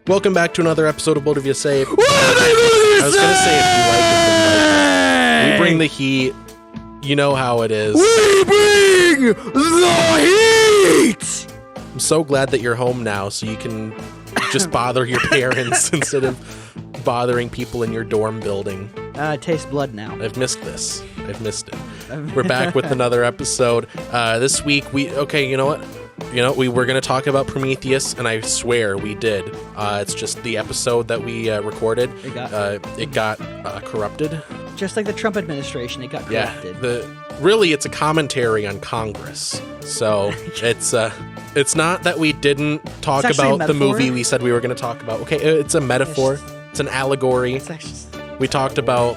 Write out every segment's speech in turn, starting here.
Welcome back to another episode of What Have You Say? I was going to say if you like it, then like it. We bring the heat. You know how it is. We bring the heat! I'm so glad that you're home now so you can just bother your parents instead of bothering people in your dorm building. Taste blood now. I've missed this. I've missed it. We're back with another episode. This week, you know what? We were going to talk about Prometheus, and I swear we did. It's just the episode that we recorded. It got corrupted. Just like the Trump administration, it got corrupted. Yeah, really, it's a commentary on Congress. So it's not that we didn't talk about the movie we said we were going to talk about. Okay, it's a metaphor. It's an allegory. We talked about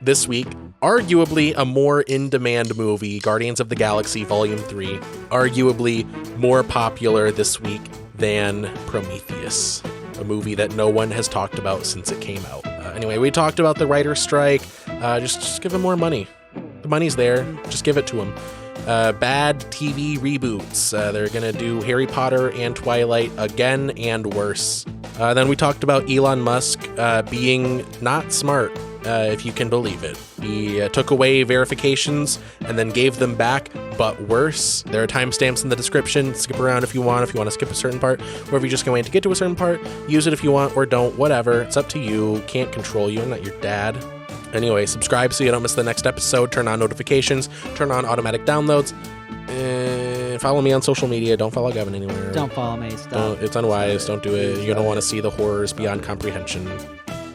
this week, arguably a more in-demand movie, Guardians of the Galaxy Volume 3, arguably more popular this week than Prometheus, a movie that no one has talked about since it came out. Anyway, we talked about the writer's strike. Just give them more money. The money's there. Just give it to them. Bad TV reboots. They're going to do Harry Potter and Twilight again and worse. Then we talked about Elon Musk being not smart, if you can believe it. He took away verifications and then gave them back, but worse. There are timestamps in the description. Skip around if you want to skip a certain part, or if you're just going to get to a certain part, use it if you want or don't, whatever. It's up to you. Can't control you. I'm not your dad. Anyway, subscribe so you don't miss the next episode. Turn on notifications. Turn on automatic downloads. Follow me on social media. Don't follow Gavin anywhere. Don't follow me. Stop. It's unwise. Don't do it. You don't want to see the horrors beyond comprehension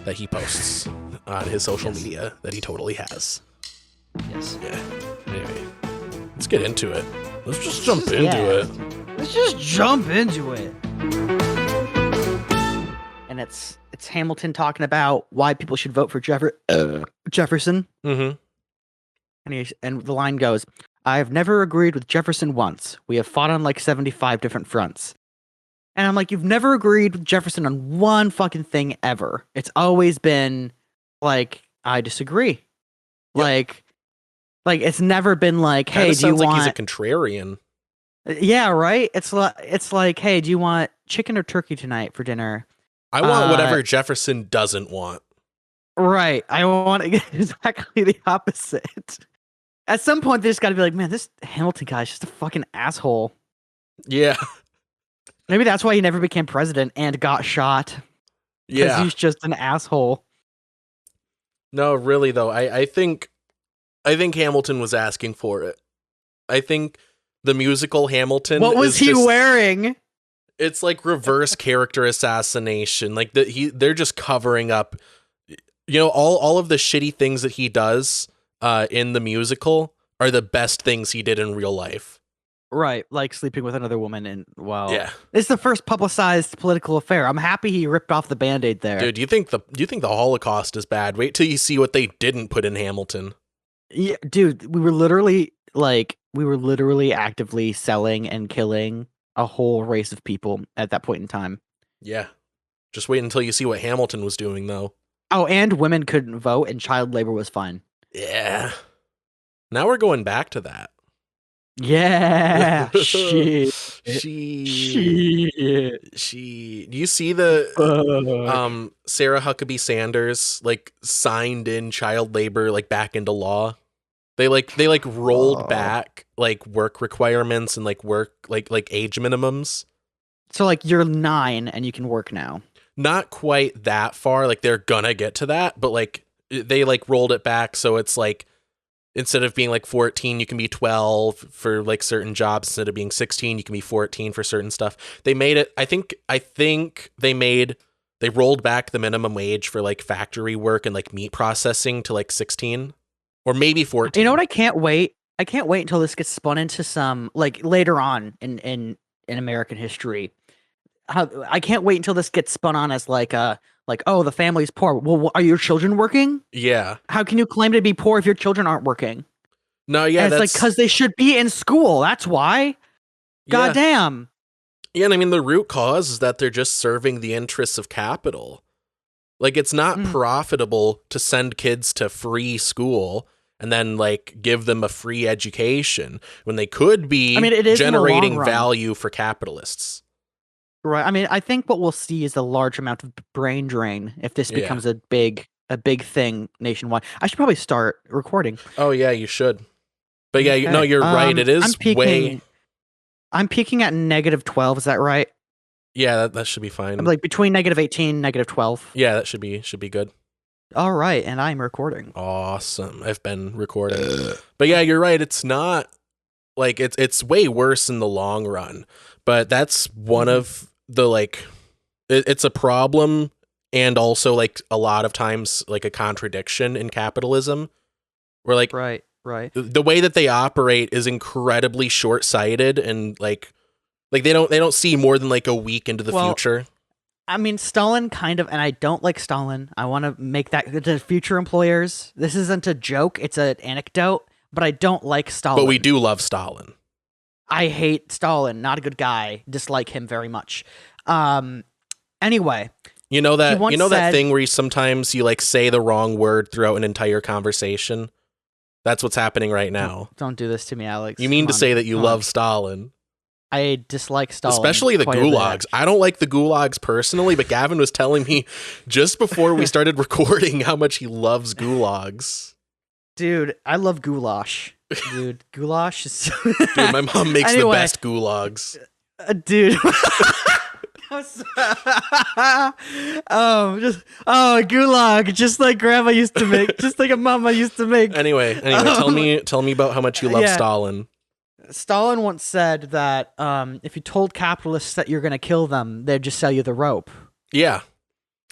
that he posts on his social media that he totally has. Yes. Yeah. Anyway, let's get into it. Let's just jump into it. Let's just jump into it. And it's Hamilton talking about why people should vote for Jefferson. Mm-hmm. And the line goes, "I have never agreed with Jefferson once. We have fought on like 75 different fronts." And I'm like, you've never agreed with Jefferson on one fucking thing ever. It's always been like, I disagree. Yep. Like it's never been like, hey, do you want? Like he's a contrarian. Yeah, right. It's like, hey, do you want chicken or turkey tonight for dinner? I want whatever Jefferson doesn't want. Right. I want exactly the opposite. At some point, they just got to be like, man, this Hamilton guy's just a fucking asshole. Yeah. Maybe that's why he never became president and got shot. Yeah. He's just an asshole. No, really, though. I think Hamilton was asking for it. I think the musical Hamilton. What was he wearing? It's like reverse character assassination. Like they're just covering up, all of the shitty things that he does in the musical are the best ththings he did in real life. Right, like sleeping with another woman, and yeah, it's the first publicized political affair. I'm happy he ripped off the Band-Aid there. Dude, do you think the Holocaust is bad? Wait till you see what they didn't put in Hamilton. Yeah, dude, we were literally actively selling and killing a whole race of people at that point in time. Yeah, just wait until you see what Hamilton was doing, though. Oh, and women couldn't vote, and child labor was fine. Yeah, now we're going back to that. Yeah. Shit. Do you see the Sarah Huckabee Sanders signed in child labor back into law? They rolled back work requirements and work age minimums. So you're 9 and you can work now. Not quite that far. They're gonna get to that, but they rolled it back so it's instead of being 14, you can be 12 for certain jobs. Instead of being 16, you can be 14 for certain stuff. They made it. I think they rolled back the minimum wage for factory work and meat processing to 16 or maybe 14. You know what? I can't wait until this gets spun into some later on in American history. I can't wait until this gets spun on as oh, the family's poor. Well, are your children working? Yeah. How can you claim to be poor if your children aren't working? No, yeah, and it's because they should be in school. That's why. God damn. Yeah, and I mean the root cause is that they're just serving the interests of capital. It's not profitable to send kids to free school and then give them a free education when they could be generating value for capitalists. Right. I mean, I think what we'll see is a large amount of brain drain if this becomes a big thing nationwide. I should probably start recording. Oh yeah, you should. But yeah, no, you're right. It is I'm peaking at -12. Is that right? Yeah, that should be fine. I'm like between -18, -12. Yeah, that should be good. All right, and I'm recording. Awesome. I've been recording. But yeah, you're right. It's not like it's way worse in the long run. But that's one of the it's a problem, and also like a lot of times like a contradiction in capitalism. Where like right. The way that they operate is incredibly short-sighted, and like they don't see more than like a week into the future. I mean, Stalin kind of, and I don't like Stalin. I want to make that to future employers. This isn't a joke; it's an anecdote. But I don't like Stalin. But we do love Stalin. I hate Stalin. Not a good guy. Dislike him very much. Anyway, you know that thing where sometimes you like say the wrong word throughout an entire conversation. That's what's happening right now. Don't do this to me, Alex. You mean to say that you love Stalin? I dislike Stalin. Especially the gulags. I don't like the gulags personally, but Gavin was telling me just before we started recording how much he loves gulags. Dude, I love goulash. Dude, goulash is... Dude, my mom makes the best gulags. Dude. Gulag, just like grandma used to make, just like a mama used to make. Anyway, tell me about how much you love Stalin. Stalin once said that if you told capitalists that you're going to kill them, they'd just sell you the rope. Yeah.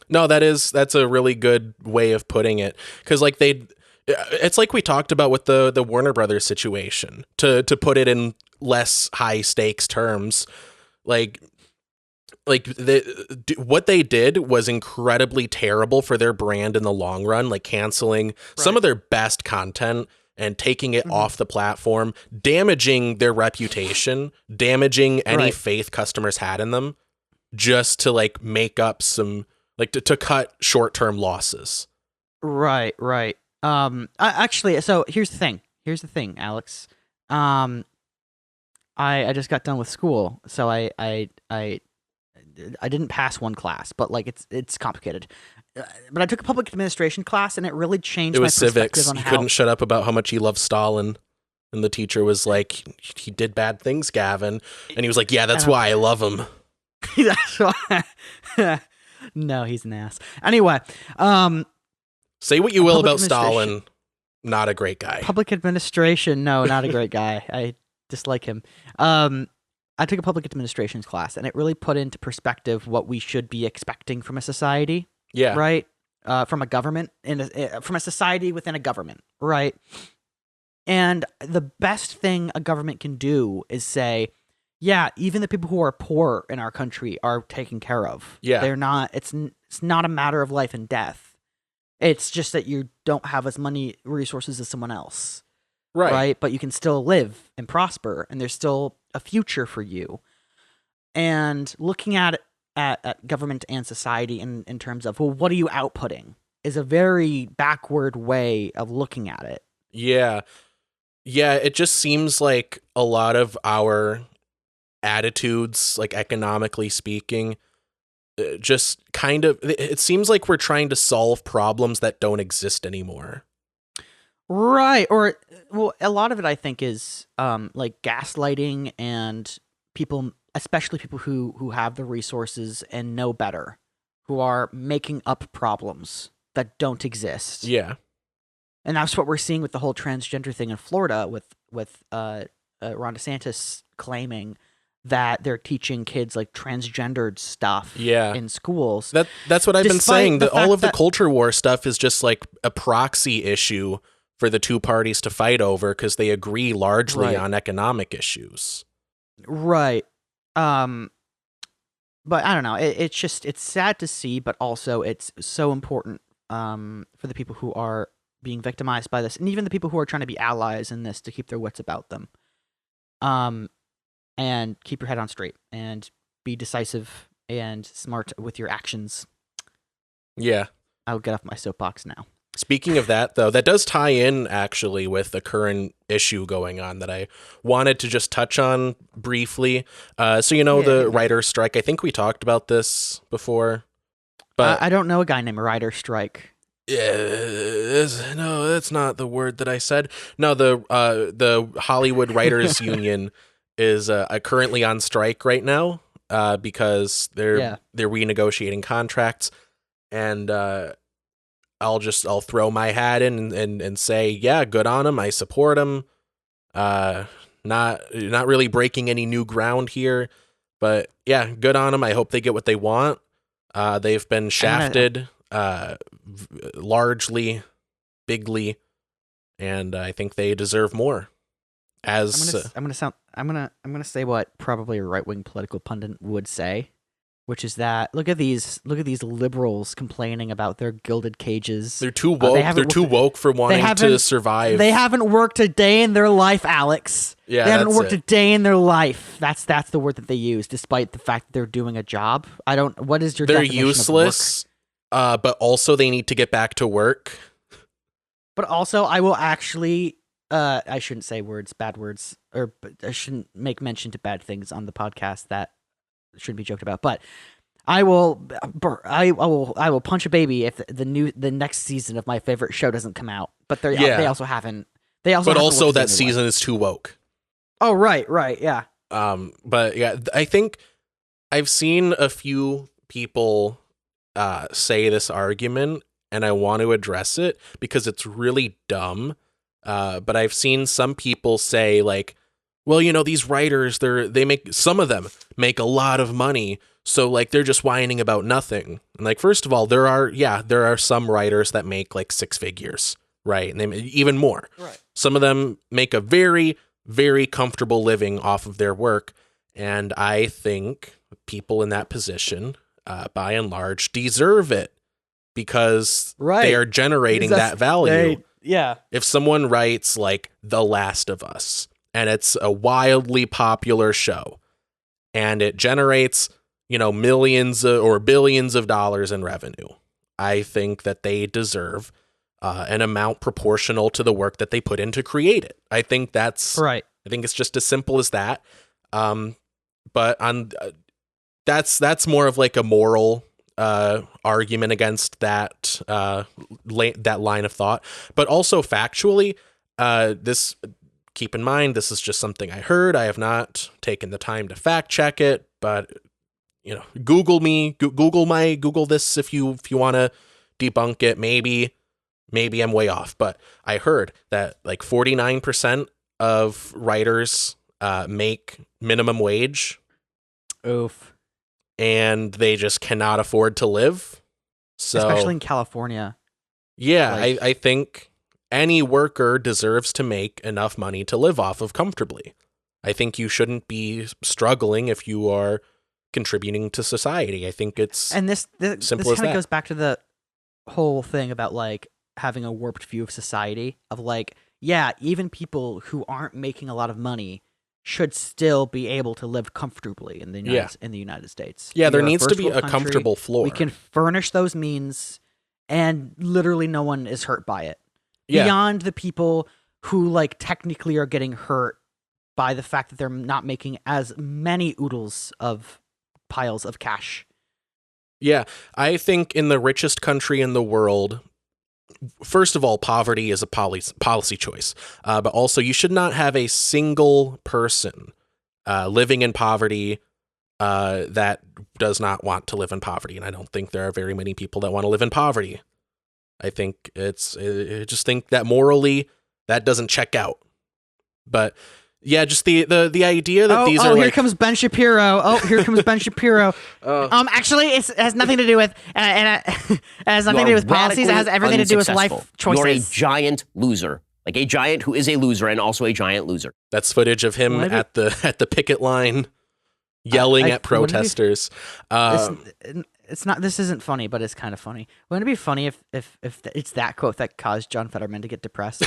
No, that's a really good way of putting it, because like it's like we talked about with the Warner Brothers situation, to put it in less high stakes terms. Like what they did was incredibly terrible for their brand in the long run, like canceling some of their best content and taking it off the platform, damaging their reputation, damaging any faith customers had in them, just to like make up some, like to cut short-term losses. Right. Actually, so here's the thing, Alex. I just got done with school, so I didn't pass one class, but like it's complicated. But I took a public administration class, and it really changed my perspective civics. on You how... couldn't shut up about how much he loved Stalin, and the teacher was like, "He did bad things, Gavin," and he was like, "Yeah, that's why I love him." That's why. No, he's an ass. Anyway, say what you will about Stalin, not a great guy. Public administration, no, not a great guy. I dislike him. I took a public administrations class, and it really put into perspective what we should be expecting from a society. Yeah. Right? From a government, from a society within a government. Right? And the best thing a government can do is say, yeah, even the people who are poor in our country are taken care of. Yeah. They're not, it's not a matter of life and death. It's just that you don't have as many resources as someone else. Right? But you can still live and prosper, and there's still a future for you. And looking at government and society in terms of, well, what are you outputting, is a very backward way of looking at it. Yeah. Yeah, it just seems like a lot of our attitudes, like economically speaking, just kind of, it seems like we're trying to solve problems that don't exist anymore. Right. Or, well, a lot of it, I think, is like gaslighting, and people, especially people who have the resources and know better, who are making up problems that don't exist. Yeah. And that's what we're seeing with the whole transgender thing in Florida, with Ron DeSantis claiming that they're teaching kids like transgendered stuff in schools. That's what I've been saying, that all of the culture war stuff is just like a proxy issue for the two parties to fight over, because they agree largely on economic issues. Right. But I don't know. It's sad to see, but also it's so important for the people who are being victimized by this, and even the people who are trying to be allies in this, to keep their wits about them. And keep your head on straight, and be decisive and smart with your actions. Yeah. I'll get off my soapbox now. Speaking of that, though, that does tie in actually with the current issue going on that I wanted to just touch on briefly. The writer's strike, I think we talked about this before. But I don't know a guy named Writer Strike. No, that's not the word that I said. No, the Hollywood Writers Union is currently on strike right now because they're renegotiating contracts, and I'll throw my hat in and say, yeah, good on them. I support them. Not really breaking any new ground here, but yeah, good on them. I hope they get what they want. They've been shafted, largely, bigly, and I think they deserve more. I'm gonna say what probably a right-wing political pundit would say, which is that look at these liberals complaining about their gilded cages. They're too woke. They're too woke for wanting to survive. They haven't worked a day in their life, Alex. Yeah, they haven't worked a day in their life. That's the word that they use, despite the fact that they're doing a job. What is your definition of work? They're useless, but also they need to get back to work. But also, I will actually, I shouldn't say bad words, or I shouldn't make mention to bad things on the podcast that shouldn't be joked about. But I will punch a baby if the next season of my favorite show doesn't come out. But they also haven't. But also that season is too woke. Oh right, yeah. But yeah, I think I've seen a few people say this argument, and I want to address it because it's really dumb. But I've seen some people say like, well, these writers, some of them make a lot of money, so like they're just whining about nothing. And like, first of all, there are some writers that make like 6 figures, right? And they make even more. Right. Some of them make a very, very comfortable living off of their work, and I think people in that position, by and large, deserve it because they are generating that value. If someone writes like The Last of Us, and it's a wildly popular show, and it generates, millions or billions of dollars in revenue, I think that they deserve an amount proportional to the work that they put in to create it. I think that's right. I think it's just as simple as that. But that's more of like a moral argument against that line of thought. But also factually, keep in mind, this is just something I heard. I have not taken the time to fact check it, but Google this if you want to debunk it. Maybe I'm way off, but I heard that like 49% of writers make minimum wage. Oof. And they just cannot afford to live. So, especially in California. Yeah, I think any worker deserves to make enough money to live off of comfortably. I think you shouldn't be struggling if you are contributing to society. I think it's this simple as kind that. of goes back to the whole thing about like having a warped view of society of like, yeah, even people who aren't making a lot of money should still be able to live comfortably in the United States. Yeah, there needs to be a comfortable floor. We can furnish those means, and literally no one is hurt by it. Yeah. Beyond the people who like technically are getting hurt by the fact that they're not making as many oodles of piles of cash. Yeah, I think in the richest country in the world, first of all, poverty is a policy choice, but also you should not have a single person living in poverty that does not want to live in poverty. And I don't think there are very many people that want to live in poverty. I think I just think that morally that doesn't check out. But yeah, just the idea that these are here like... comes Ben Shapiro. Here comes Ben Shapiro. Actually, it has nothing to do with it has nothing to do with policies. It has everything to do with life choices. You're a giant loser, like a giant who is a loser and also a giant loser. That's footage of him at the picket line yelling at protesters. It's not. This isn't funny, but it's kind of funny. Wouldn't it be funny if it's that quote that caused John Fetterman to get depressed?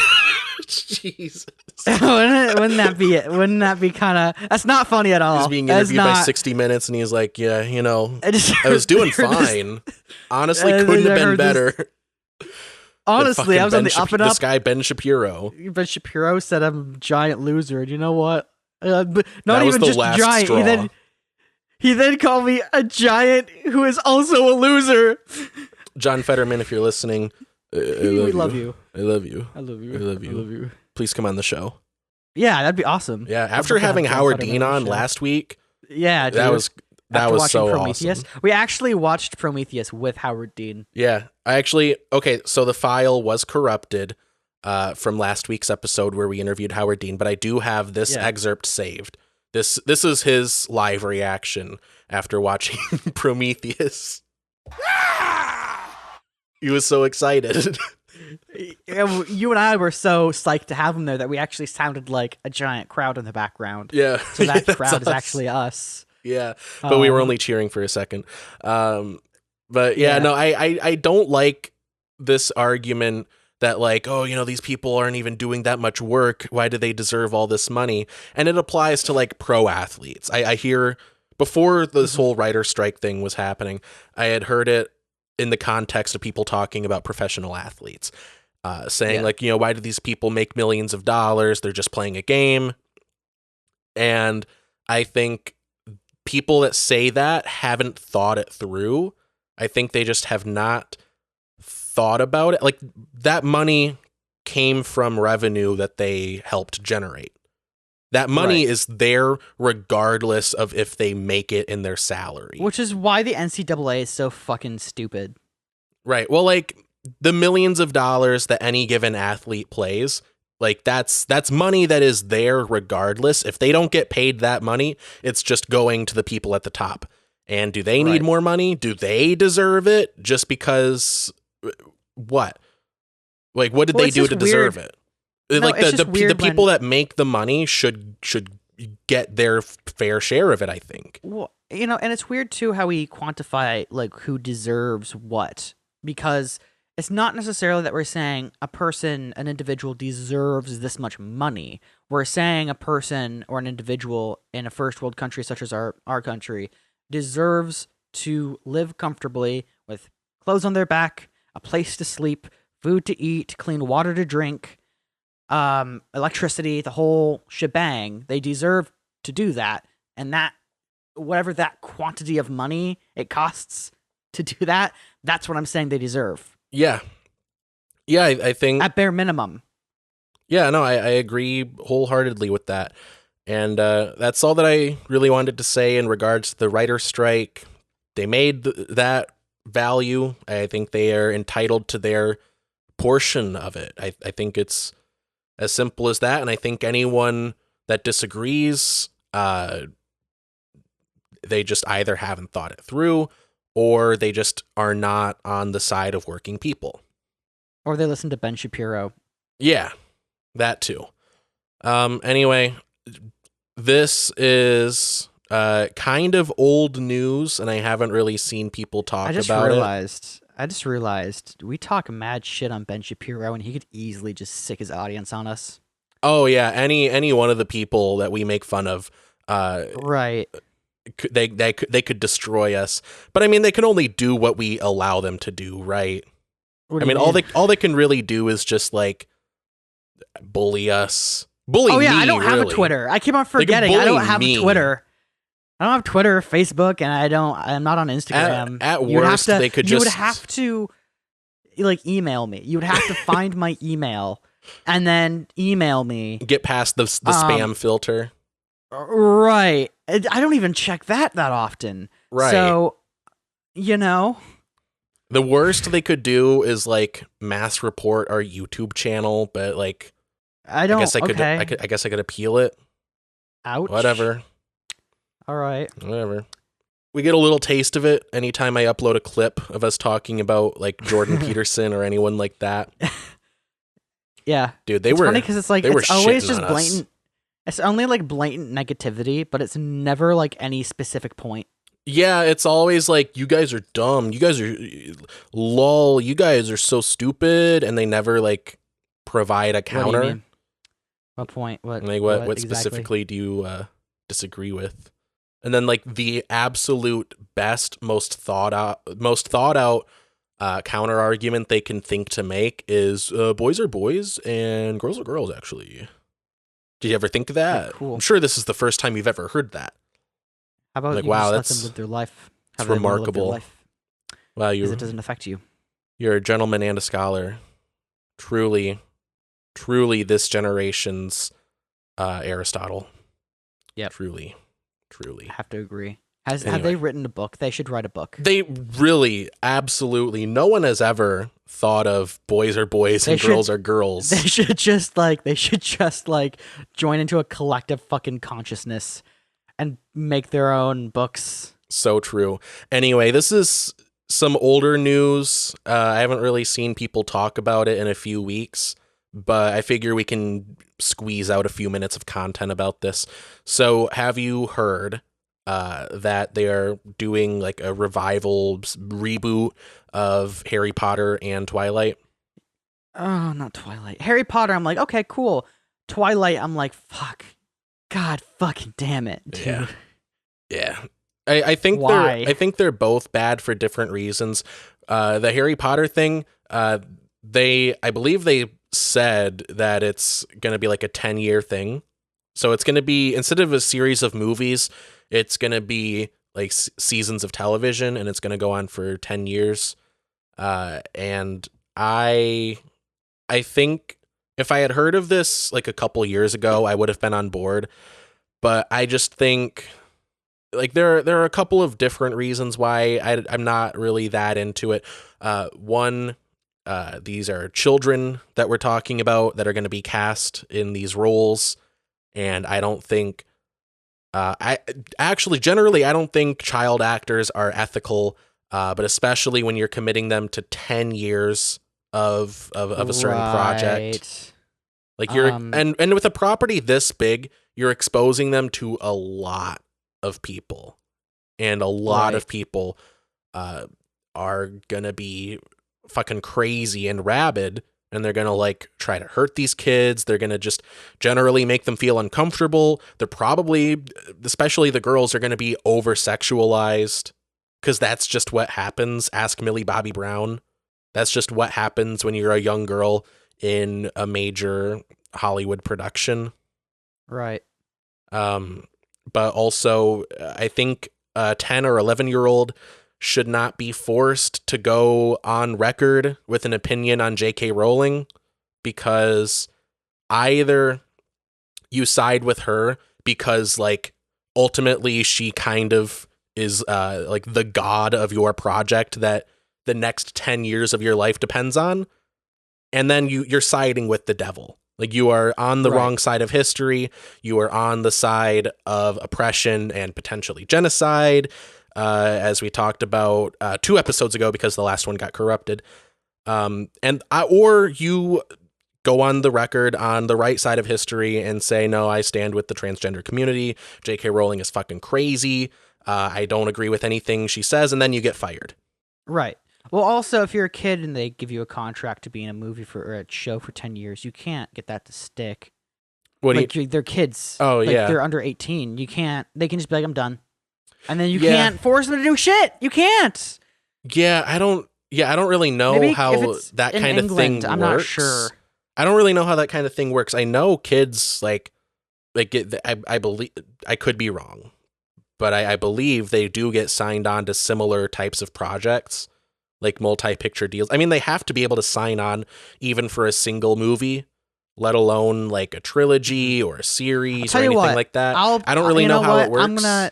Jesus. Wouldn't that be it? Wouldn't that be kind of... That's not funny at all. He's being interviewed by 60 Minutes, and he's like, yeah, I was doing fine. Honestly, couldn't have been better. honestly, I was on the up and up. This guy, Ben Shapiro. Ben Shapiro said I'm a giant loser. And you know what? Not that even just giant. Straw. He then called me a giant who is also a loser. John Fetterman, if you're listening, we love you. I love you. I love you. I love you. I love you. Please come on the show. Yeah, that'd be awesome. Yeah, after having Howard Dean on last week. Yeah, dude. That was so Prometheus. awesome. We actually watched Prometheus with Howard Dean. Yeah, so the file was corrupted from last week's episode where we interviewed Howard Dean, but I do have this excerpt saved. This is his live reaction after watching Prometheus. He was so excited. You and I were so psyched to have him there that we actually sounded like a giant crowd in the background. Yeah. So that crowd is actually us. Yeah. But we were only cheering for a second. But yeah, no, I don't like this argument that like, oh, these people aren't even doing that much work. Why do they deserve all this money? And it applies to like pro athletes. I hear before this whole writer strike thing was happening, I had heard it in the context of people talking about professional athletes, saying like, why do these people make millions of dollars? They're just playing a game. And I think people that say that haven't thought it through. I think they just have not thought about it. Like that money came from revenue that they helped generate. That money is there regardless of if they make it in their salary. Which is why the NCAA is so fucking stupid. Right. Well, like the millions of dollars that any given athlete plays, like that's money that is there regardless. If they don't get paid that money, it's just going to the people at the top. And do they need more money? Do they deserve it just because what? Like what did they do to deserve it? Like the people that make the money should get their fair share of it, I think. Well, and it's weird too how we quantify like who deserves what, because it's not necessarily that we're saying an individual deserves this much money. We're saying a person or an individual in a first world country such as our country deserves to live comfortably with clothes on their back, a place to sleep, food to eat, clean water to drink, electricity, the whole shebang. They deserve to do that, and that whatever that quantity of money it costs to do that, that's what I'm saying they deserve. Yeah, I think at bare minimum. Yeah, no, I agree wholeheartedly with that, and that's all that I really wanted to say in regards to the writer strike. They made that value. I think they are entitled to their portion of it. I think it's as simple as that, and I think anyone that disagrees, they just either haven't thought it through, or they just are not on the side of working people. Or they listen to Ben Shapiro. Yeah, that too. Anyway, this is kind of old news, and I haven't really seen people talk about it. I just realized we talk mad shit on Ben Shapiro, and he could easily just sick his audience on us. Oh yeah, any one of the people that we make fun of, right? They could destroy us. But I mean, they can only do what we allow them to do, right? I mean, all they can really do is just like bully us, bully me. Oh yeah, I don't have a Twitter. I keep on forgetting I don't have a Twitter. I don't have Twitter, Facebook, and I'm not on Instagram. At worst, they could just... You would have to, like, email me. You would have to find my email, and then email me. Get past the spam filter. Right. I don't even check that often. Right. So, The worst they could do is, like, mass report our YouTube channel, but, like... I guess I could appeal it. Ouch. Whatever. All right. Whatever. We get a little taste of it anytime I upload a clip of us talking about like Jordan Peterson or anyone like that. Yeah. Dude, it's funny because it's like it's always just blatant. It's only like blatant negativity, but it's never like any specific point. Yeah, it's always like, you guys are dumb. You guys are lol. You guys are so stupid, and they never like provide a counter. What do you mean? What point? What exactly? Specifically do you disagree with? And then like the absolute best, most thought out counter argument they can think to make is boys are boys and girls are girls, actually. Did you ever think of that? Cool. I'm sure this is the first time you've ever heard that. How about like, you wow, just let that's them live their life? It's remarkable. Wow, because it doesn't affect you. You're a gentleman and a scholar. Truly, truly this generation's Aristotle. Yep. Truly. I have to agree. Have they written a book? They should write a book. They really, absolutely. No one has ever thought of boys are boys and girls are girls. They should just like join into a collective fucking consciousness and make their own books. So true. Anyway, this is some older news. I haven't really seen people talk about it in a few weeks, but I figure we can squeeze out a few minutes of content about this. So have you heard that they are doing like a revival reboot of Harry Potter and Twilight? Oh, not Twilight. Harry Potter, I'm like, okay, cool. Twilight, I'm like, fuck. God fucking damn it, dude. Yeah. I think they're both bad for different reasons. The Harry Potter thing, I believe they said that it's going to be like a 10-year thing. So it's going to be, instead of a series of movies, it's going to be like seasons of television, and it's going to go on for 10 years. And I think if I had heard of this like a couple years ago, I would have been on board. But I just think like there are a couple of different reasons why I'm not really that into it. One, these are children that we're talking about that are going to be cast in these roles. And I don't think generally, I don't think child actors are ethical, but especially when you're committing them to 10 years of a certain project. Like you're, and with a property this big, you're exposing them to a lot of people, and a lot of people are gonna be fucking crazy and rabid. And they're going to like try to hurt these kids. They're going to just generally make them feel uncomfortable. They're probably, especially the girls, are going to be over sexualized because that's just what happens. Ask Millie Bobby Brown. That's just what happens when you're a young girl in a major Hollywood production. Right. But also, I think a 10 or 11-year-old should not be forced to go on record with an opinion on J.K. Rowling, because either you side with her because like ultimately she kind of is like the god of your project that the next 10 years of your life depends on, and then you're siding with the devil. Like you are on the wrong side of history. You are on the side of oppression and potentially genocide. As we talked about 2 episodes ago, because the last one got corrupted. Or you go on the record on the right side of history and say, no, I stand with the transgender community. J.K. Rowling is fucking crazy. I don't agree with anything she says. And then you get fired. Right. Well, also, if you're a kid and they give you a contract to be in a movie or a show for 10 years, you can't get that to stick. They're kids. Oh, yeah. They're under 18. You can't. They can just be like, I'm done. And then you can't force them to do shit. You can't. Yeah, I don't really know how that kind of thing works. I'm not sure. I don't really know how that kind of thing works. I know kids I believe, I could be wrong, but I believe they do get signed on to similar types of projects, like multi-picture deals. I mean, they have to be able to sign on even for a single movie, let alone like a trilogy or a series or anything like that. I don't really know how it works.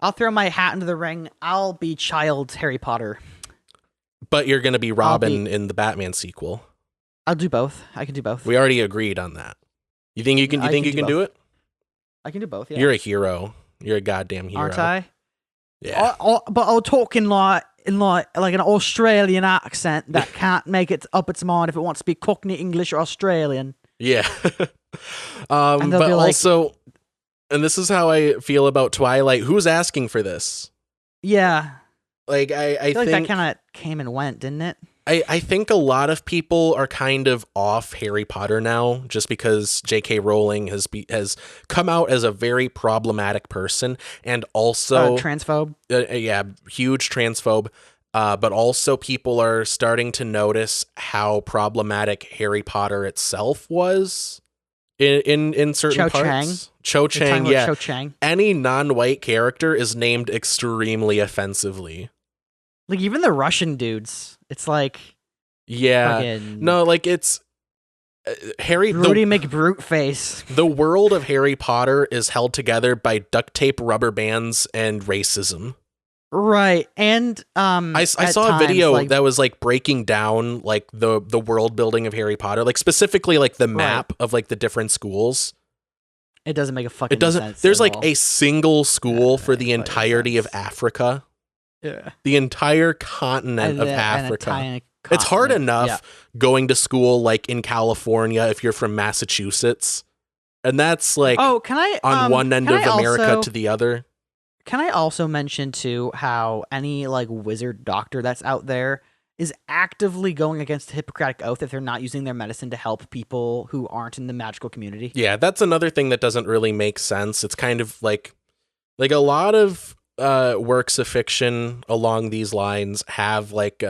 I'll throw my hat into the ring. I'll be child Harry Potter. But you're going to be Robin in the Batman sequel. I'll do both. I can do both. We already agreed on that. You think you can do it? I can do both, yeah. You're a hero. You're a goddamn hero. Aren't I? Yeah. But I'll talk in like an Australian accent that can't make it up its mind if it wants to be Cockney English or Australian. Yeah. But also... And this is how I feel about Twilight. Who's asking for this? Yeah. Like, I feel like that kind of came and went, didn't it? I think a lot of people are kind of off Harry Potter now, just because J.K. Rowling has come out as a very problematic person, and also transphobe. Yeah, huge transphobe. but also people are starting to notice how problematic Harry Potter itself was in certain parts. Cho Chang, yeah. Cho Chang. Any non-white character is named extremely offensively. Like even the Russian dudes, it's like no, like it's Harry Rudy McBrute face. The world of Harry Potter is held together by duct tape, rubber bands, and racism. Right, and I saw a video that was like breaking down like the world building of Harry Potter, like specifically like the map of like the different schools. It doesn't make a fucking It doesn't. sense. There's like a single school for the entirety of Africa. Yeah, the entire continent of Africa. It's hard enough going to school like in California if you're from Massachusetts, and that's like on one end of America to the other. Can I also mention too how any like wizard doctor that's out there is actively going against the Hippocratic Oath if they're not using their medicine to help people who aren't in the magical community? Yeah, that's another thing that doesn't really make sense. It's kind of like a lot of works of fiction along these lines have like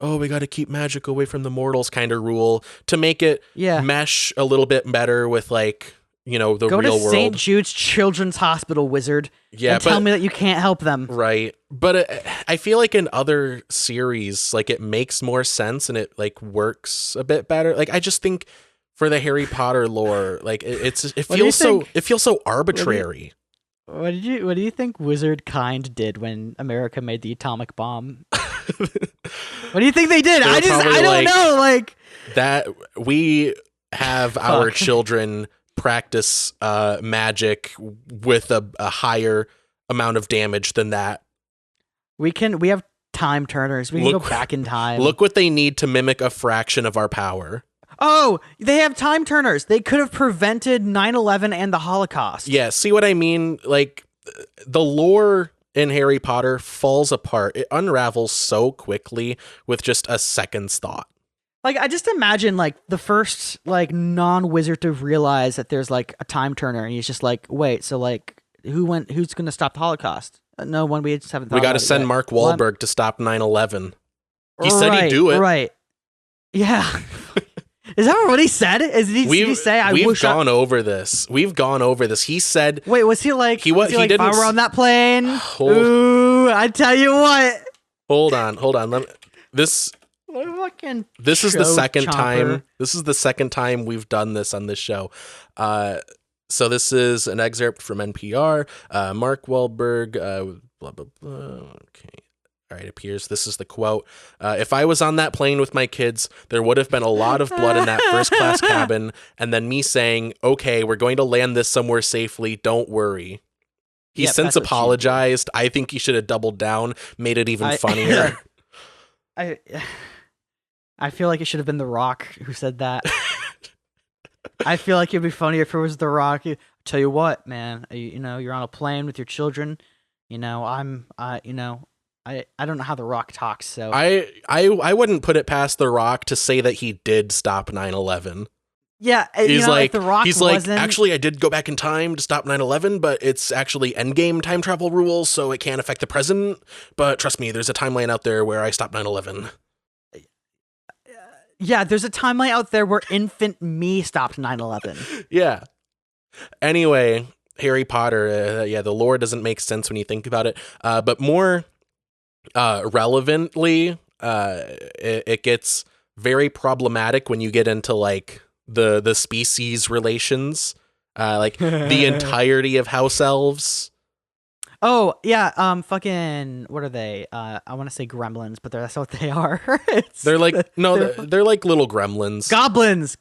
we got to keep magic away from the mortals kind of rule to make it mesh a little bit better with like, you know, the real world. Go to St. Jude's Children's Hospital, wizard, and tell me that you can't help them. Right. But I feel like in other series, like it makes more sense and it like works a bit better. Like I just think for the Harry Potter lore, like it feels so arbitrary. What do you think wizard kind did when America made the atomic bomb? What do you think they did? I don't know. Like that we have our children practice magic with a higher amount of damage than that. We have time turners. We can go back in time. Look what they need to mimic a fraction of our power. Oh, they have time turners. They could have prevented 9/11 and the Holocaust. Yeah, see what I mean? Like, the lore in Harry Potter falls apart. It unravels so quickly with just a second's thought. Like, I just imagine, like, the first, like, non-wizard to realize that there's, like, a time turner, and he's just like, wait, so, like, who's going to stop the Holocaust? No one, we just haven't thought We got to send Mark Wahlberg to stop 9/11. He said he'd do it. Right. Yeah. Is that what he said? Did he say, we've gone over this. We've gone over this. He said... Wait, was he like, he didn't... if I were on that plane? Ooh, I tell you what. Hold on. This is the second time. This is the second time we've done this on this show. So this is an excerpt from NPR. Mark Wahlberg, blah, blah, blah. Okay. All right, appears. This is the quote. If I was on that plane with my kids, there would have been a lot of blood in that first class cabin. And then me saying, okay, we're going to land this somewhere safely. Don't worry. He's since apologized. I think he should have doubled down, made it even funnier. I feel like it should have been The Rock who said that. I feel like it'd be funnier if it was The Rock. Tell you what, man, you're on a plane with your children. I don't know how The Rock talks, so I wouldn't put it past The Rock to say that he did stop 9/11. Yeah, he's like, The Rock actually, I did go back in time to stop 9/11, but it's actually endgame time travel rules, so it can't affect the present. But trust me, there's a timeline out there where I stopped 9/11. Yeah, there's a timeline out there where infant me stopped 9/11. Yeah. Anyway, Harry Potter, the lore doesn't make sense when you think about it, but more relevantly, it gets very problematic when you get into like the species relations, like the entirety of house elves. Oh yeah, fucking what are they? I want to say gremlins, but that's what they are. They're like they're like little gremlins. Goblins.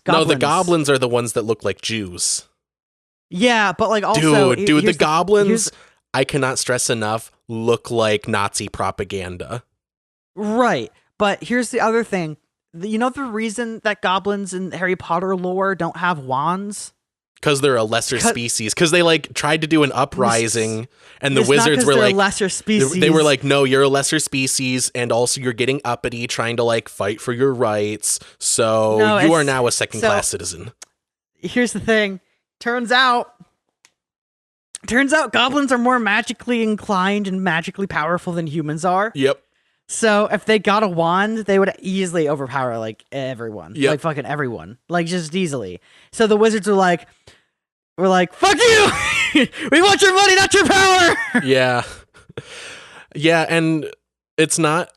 No, the goblins are the ones that look like Jews. Yeah, but like also, dude, the goblins. I cannot stress enough, look like Nazi propaganda. Right. But here's the other thing. You know the reason that goblins in Harry Potter lore don't have wands? Because they're a lesser species. Because they like tried to do an uprising and the wizards were like lesser species. They were like, no, you're a lesser species and also you're getting uppity trying to like fight for your rights. So you are now a second class citizen. Here's the thing. Turns out goblins are more magically inclined and magically powerful than humans are. Yep. So if they got a wand, they would easily overpower like everyone, Yep. like fucking everyone, like just easily. So the wizards were like, "Fuck you! We want your money, not your power." Yeah. Yeah, and it's not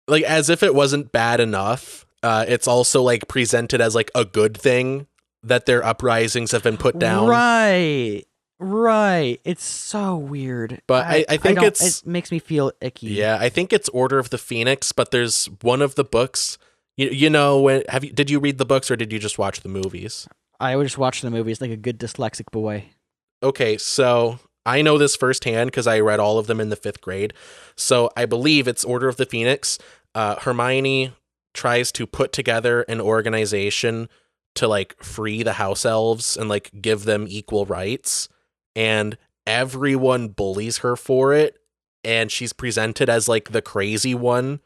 like as if it wasn't bad enough. It's also like presented as like a good thing that their uprisings have been put down. Right. It's so weird. But I think it makes me feel icky. Yeah, I think it's Order of the Phoenix, but there's one of the books. You know, did you read the books or did you just watch the movies? I would just watch the movies like a good dyslexic boy. Okay, so I know this firsthand because I read all of them in the 5th grade. So I believe it's Order of the Phoenix. Hermione tries to put together an organization to like free the house elves and like give them equal rights. And everyone bullies her for it. And she's presented as like the crazy one.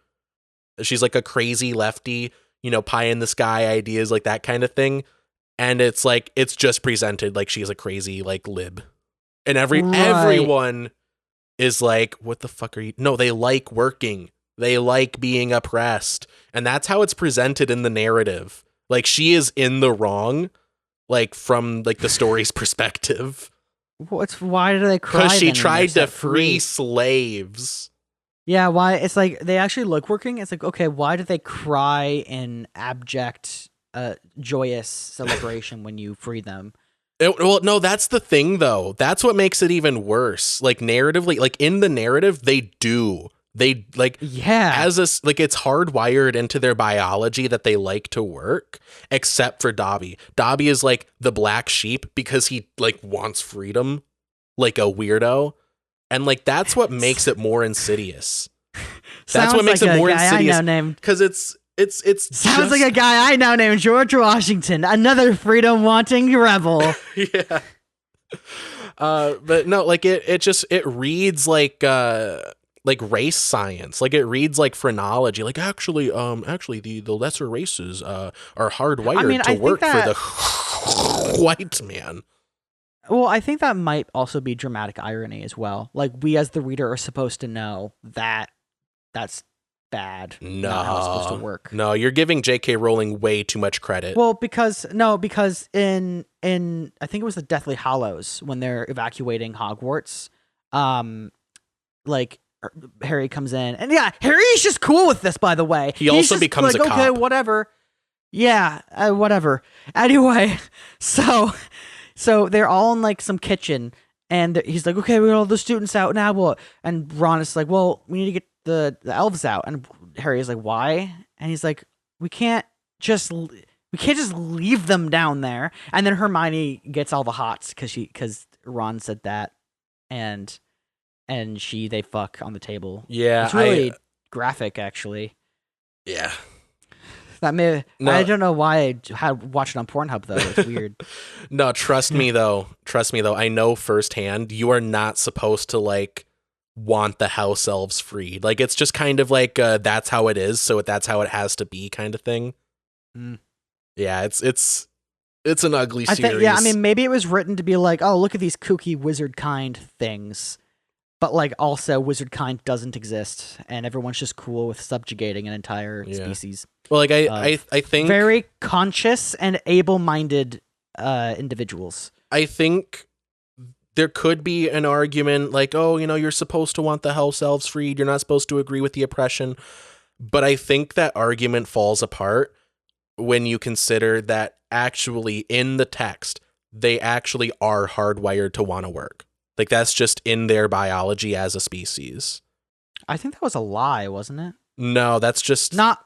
She's like a crazy lefty, you know, pie in the sky ideas, like that kind of thing. And it's like, it's just presented like she's a crazy like lib. And everyone is like, what the fuck are you? No, they like working. They like being oppressed. And that's how it's presented in the narrative. Like she is in the wrong, like from like the story's perspective. Why do they cry? Because she tried to free slaves. Yeah, why? It's like they actually look working. It's like, okay, why do they cry in abject, joyous celebration when you free them? Well, no, that's the thing, though. That's what makes it even worse. Like narratively, like in the narrative, they do. They like, yeah, as a like it's hardwired into their biology that they like to work, except for Dobby. Dobby is like the black sheep because he like wants freedom, like a weirdo, and like that's what makes it more insidious. That's what makes it more insidious because it's sounds like a guy I know named George Washington, another freedom wanting rebel. Yeah. But no, like it reads like race science. Like it reads like phrenology. Like actually the lesser races are hardwired to work for the white man. Well, I think that might also be dramatic irony as well. Like we as the reader are supposed to know that that's bad. No, not how it's supposed to work. No, you're giving J.K. Rowling way too much credit. Well, because in I think it was the Deathly Hallows when they're evacuating Hogwarts, like Harry comes in, and yeah, Harry's just cool with this. By the way, he also becomes like, a cop. Okay, whatever. Yeah, whatever. Anyway, so they're all in like some kitchen, and he's like, okay, we got all the students out now. What? And Ron is like, well, we need to get the elves out. And Harry is like, why? And he's like, we can't just leave them down there. And then Hermione gets all the hots because Ron said that, and they fuck on the table. Yeah, it's really graphic, actually. Yeah. I don't know why I had watched it on Pornhub though. It's weird. No, trust me though. I know firsthand. You are not supposed to like want the house elves freed. Like it's just kind of like that's how it is. So that's how it has to be, kind of thing. Mm. Yeah, it's an ugly series. I mean, maybe it was written to be like, oh, look at these kooky wizard kind things. But like also wizard kind doesn't exist and everyone's just cool with subjugating an entire species. Well, like I think very conscious and able-minded individuals. I think there could be an argument like, oh, you know, you're supposed to want the house elves freed. You're not supposed to agree with the oppression. But I think that argument falls apart when you consider that actually in the text, they actually are hardwired to want to work. Like that's just in their biology as a species. I think that was a lie, wasn't it? No, that's just not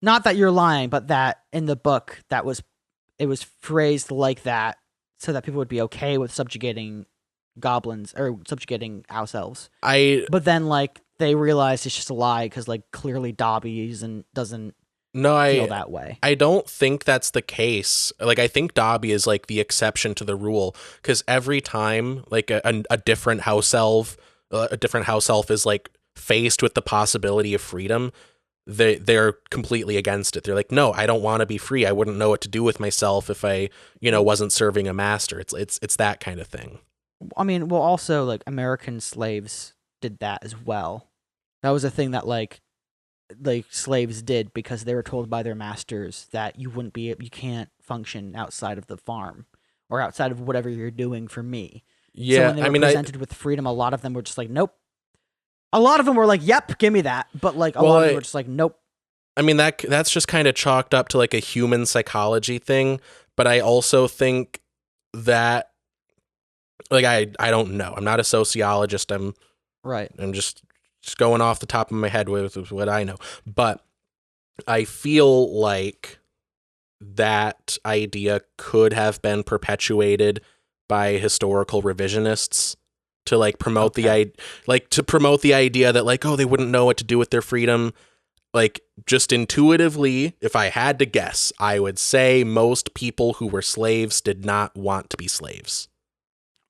that you're lying, but that in the book it was phrased like that so that people would be okay with subjugating goblins or subjugating house elves. But then like they realized it's just a lie because like clearly Dobby doesn't feel that way. I don't think that's the case. Like I think Dobby is like the exception to the rule because every time like a different house elf is like faced with the possibility of freedom, they're completely against it. They're like, no, I don't want to be free. I wouldn't know what to do with myself if I, you know, wasn't serving a master. It's that kind of thing. I mean, well, also like American slaves did that as well. That was a thing that like slaves did because they were told by their masters that you can't function outside of the farm or outside of whatever you're doing for me. Yeah, so when they were presented with freedom, a lot of them were just like, nope. A lot of them were like, yep, give me that. But like a lot of them were just like, nope. I mean, that's just kind of chalked up to like a human psychology thing. But I also think that, like, I don't know. I'm not a sociologist. I'm just going off the top of my head with what I know. But I feel like that idea could have been perpetuated by historical revisionists to like promote the idea that like, oh, they wouldn't know what to do with their freedom. Like, just intuitively, if I had to guess, I would say most people who were slaves did not want to be slaves.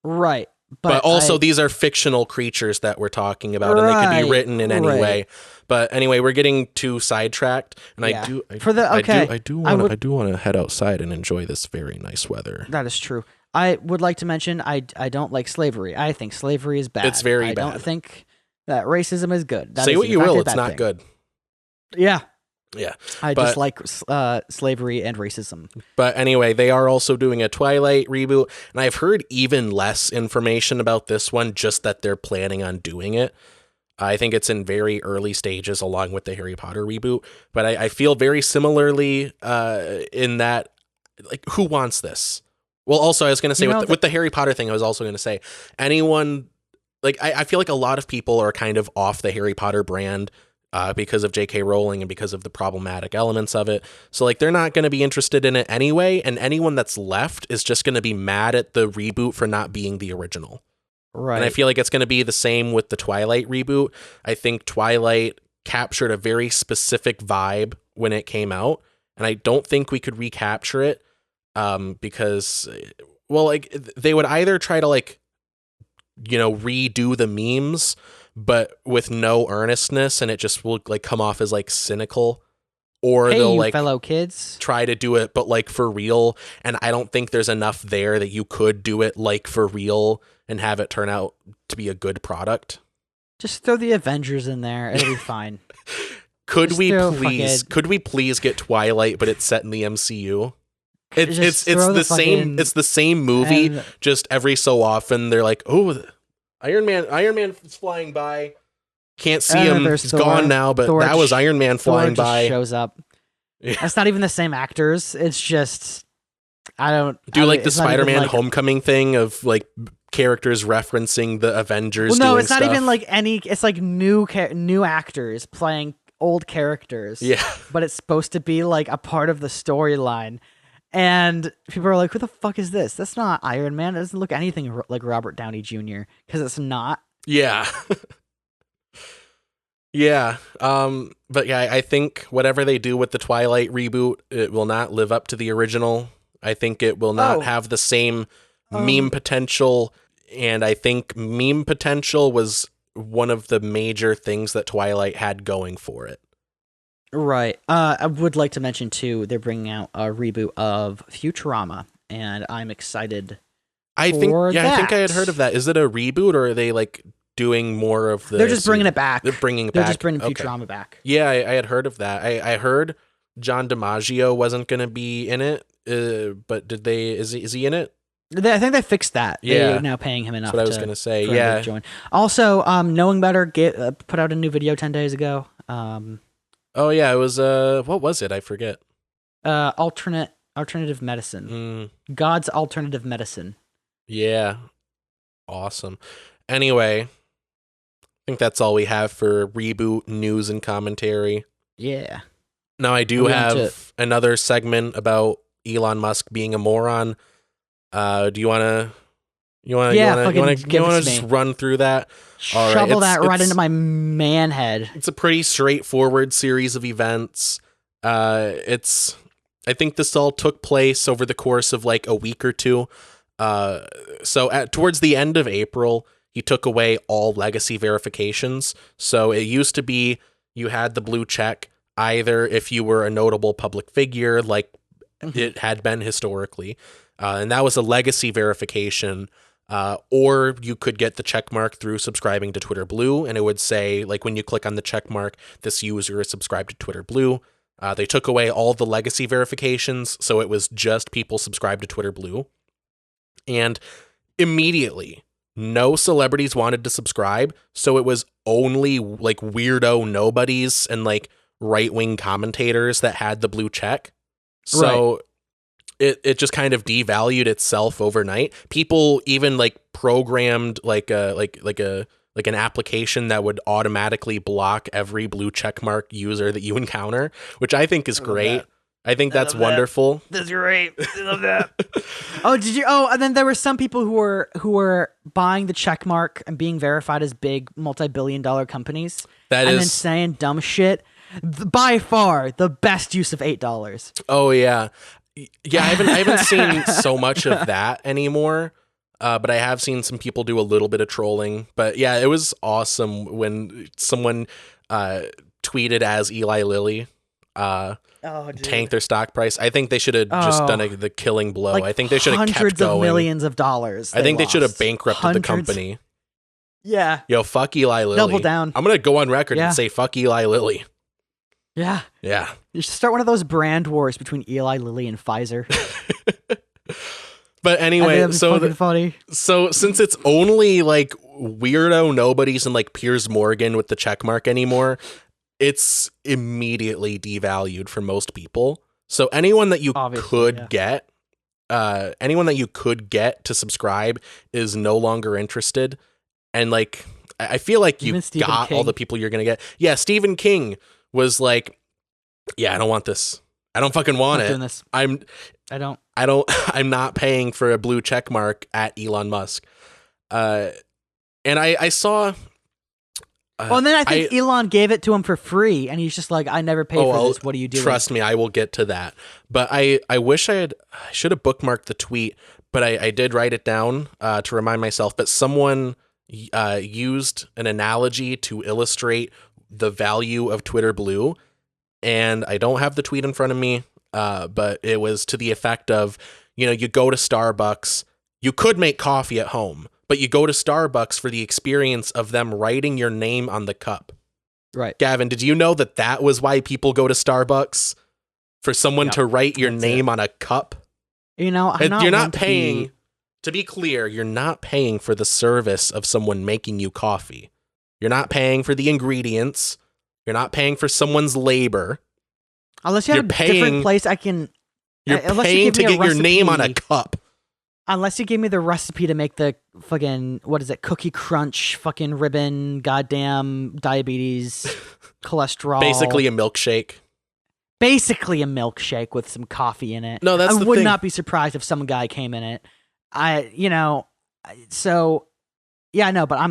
Right. But also, these are fictional creatures that we're talking about, and they could be written in any way. But anyway, we're getting too sidetracked, and I do want to head outside and enjoy this very nice weather. That is true. I would like to mention I don't like slavery. I think slavery is bad. It's very bad. I don't think that racism is good. Say what you will, it's not good. Yeah. Yeah. I dislike slavery and racism. But anyway, they are also doing a Twilight reboot, and I've heard even less information about this one, just that they're planning on doing it. I think it's in very early stages along with the Harry Potter reboot, but I feel very similarly in that, like, who wants this? Well, also, I was going to say, with the Harry Potter thing, I was also going to say, anyone, like, I feel like a lot of people are kind of off the Harry Potter brand because of J.K. Rowling and because of the problematic elements of it. So, like, they're not going to be interested in it anyway, and anyone that's left is just going to be mad at the reboot for not being the original. Right. And I feel like it's going to be the same with the Twilight reboot. I think Twilight captured a very specific vibe when it came out, and I don't think we could recapture it because, well, like, they would either try to, like, you know, redo the memes, but with no earnestness, and it just will like come off as like cynical, or they'll like fellow kids try to do it, but like for real. And I don't think there's enough there that you could do it like for real and have it turn out to be a good product. Just throw the Avengers in there; it'll be fine. Could we please get Twilight, but it's set in the MCU? It's the same. It's the same movie. Just every so often, they're like, oh. Iron Man is flying by. Can't see him. He's gone now, but that was Iron Man flying by. Shows up. Yeah. That's not even the same actors. It's just do like the Spider-Man Homecoming thing of like characters referencing the Avengers. Well, no, doing it's not stuff. even like any. It's like new actors playing old characters. Yeah, but it's supposed to be like a part of the storyline. And people are like, who the fuck is this? That's not Iron Man. It doesn't look anything like Robert Downey Jr. because it's not. Yeah. Yeah. But yeah, I think whatever they do with the Twilight reboot, it will not live up to the original. I think it will not have the same meme potential. And I think meme potential was one of the major things that Twilight had going for it. Right. I would like to mention, too, they're bringing out a reboot of Futurama, and I'm excited I think I had heard of that. Is it a reboot, or are they, like, doing more of the... They're just bringing it back. They're bringing Futurama back. Yeah, I had heard of that. I heard John DiMaggio wasn't going to be in it, but did they... Is he in it? I think they fixed that. Yeah. They're now paying him enough. That's what I was going to say, for him to join. Also, Knowing Better put out a new video 10 days ago. Oh yeah, it was what was it? I forget. Alternative medicine. God's alternative medicine. Yeah. Awesome. Anyway, I think that's all we have for reboot news and commentary. Yeah. Now I do have another segment about Elon Musk being a moron. Do you want to just run through that? Shovel that right into my man head. It's a pretty straightforward series of events. I think this all took place over the course of like a week or two. So towards the end of April, he took away all legacy verifications. So it used to be you had the blue check either if you were a notable public figure, like it had been historically, and that was a legacy verification. Or you could get the check mark through subscribing to Twitter Blue, and it would say, like, when you click on the check mark, this user is subscribed to Twitter Blue. They took away all the legacy verifications, so it was just people subscribed to Twitter Blue. And immediately, no celebrities wanted to subscribe, so it was only like weirdo nobodies and like right-wing commentators that had the blue check. So it just kind of devalued itself overnight. People even like programmed like an application that would automatically block every blue check mark user that you encounter, which I think is great. I think that's wonderful. That's great. I love that. And then there were some people who were buying the check mark and being verified as big multi-billion-dollar companies. Then saying dumb shit. By far the best use of $8. Oh yeah. Yeah, I haven't seen so much of that anymore. But I have seen some people do a little bit of trolling. But yeah, it was awesome when someone tweeted as Eli Lilly tanked their stock price. I think they should have just done the killing blow. Like I think they should have kept going. Hundreds of millions of dollars. I think they should have bankrupted the company. Yeah. Yo, fuck Eli Lilly. Double down. I'm going to go on record and say fuck Eli Lilly. Yeah. Yeah. You should start one of those brand wars between Eli Lilly and Pfizer. But anyway, funny. So since it's only like weirdo nobodies and like Piers Morgan with the check mark anymore, it's immediately devalued for most people. So anyone that you could get to subscribe is no longer interested. And like, I feel like you got all the people you're going to get. Yeah. Stephen King was like, yeah, I don't want this. I don't fucking want it. Doing this. I'm not paying for a blue check mark at Elon Musk. And I saw. And then I think Elon gave it to him for free, and he's just like, I never paid for this. What are you doing? Trust me, I will get to that. But I wish I should have bookmarked the tweet, but I did write it down to remind myself. But someone used an analogy to illustrate the value of Twitter Blue, and I don't have the tweet in front of me, but it was to the effect of, you go to Starbucks, you could make coffee at home, but you go to Starbucks for the experience of them writing your name on the cup. Right. Gavin, did you know that was why people go to Starbucks? For someone to write your name on a cup? I'm not you're not paying, to be clear, you're not paying for the service of someone making you coffee. You're not paying for the ingredients. You're not paying for someone's labor. Unless you have a different place I can... You're paying to get your name on a cup. Unless you gave me the recipe to make the fucking, Cookie Crunch, fucking ribbon, goddamn diabetes, cholesterol. Basically a milkshake. Basically a milkshake with some coffee in it. No, that's the thing. I would not be surprised if some guy came in it. But I'm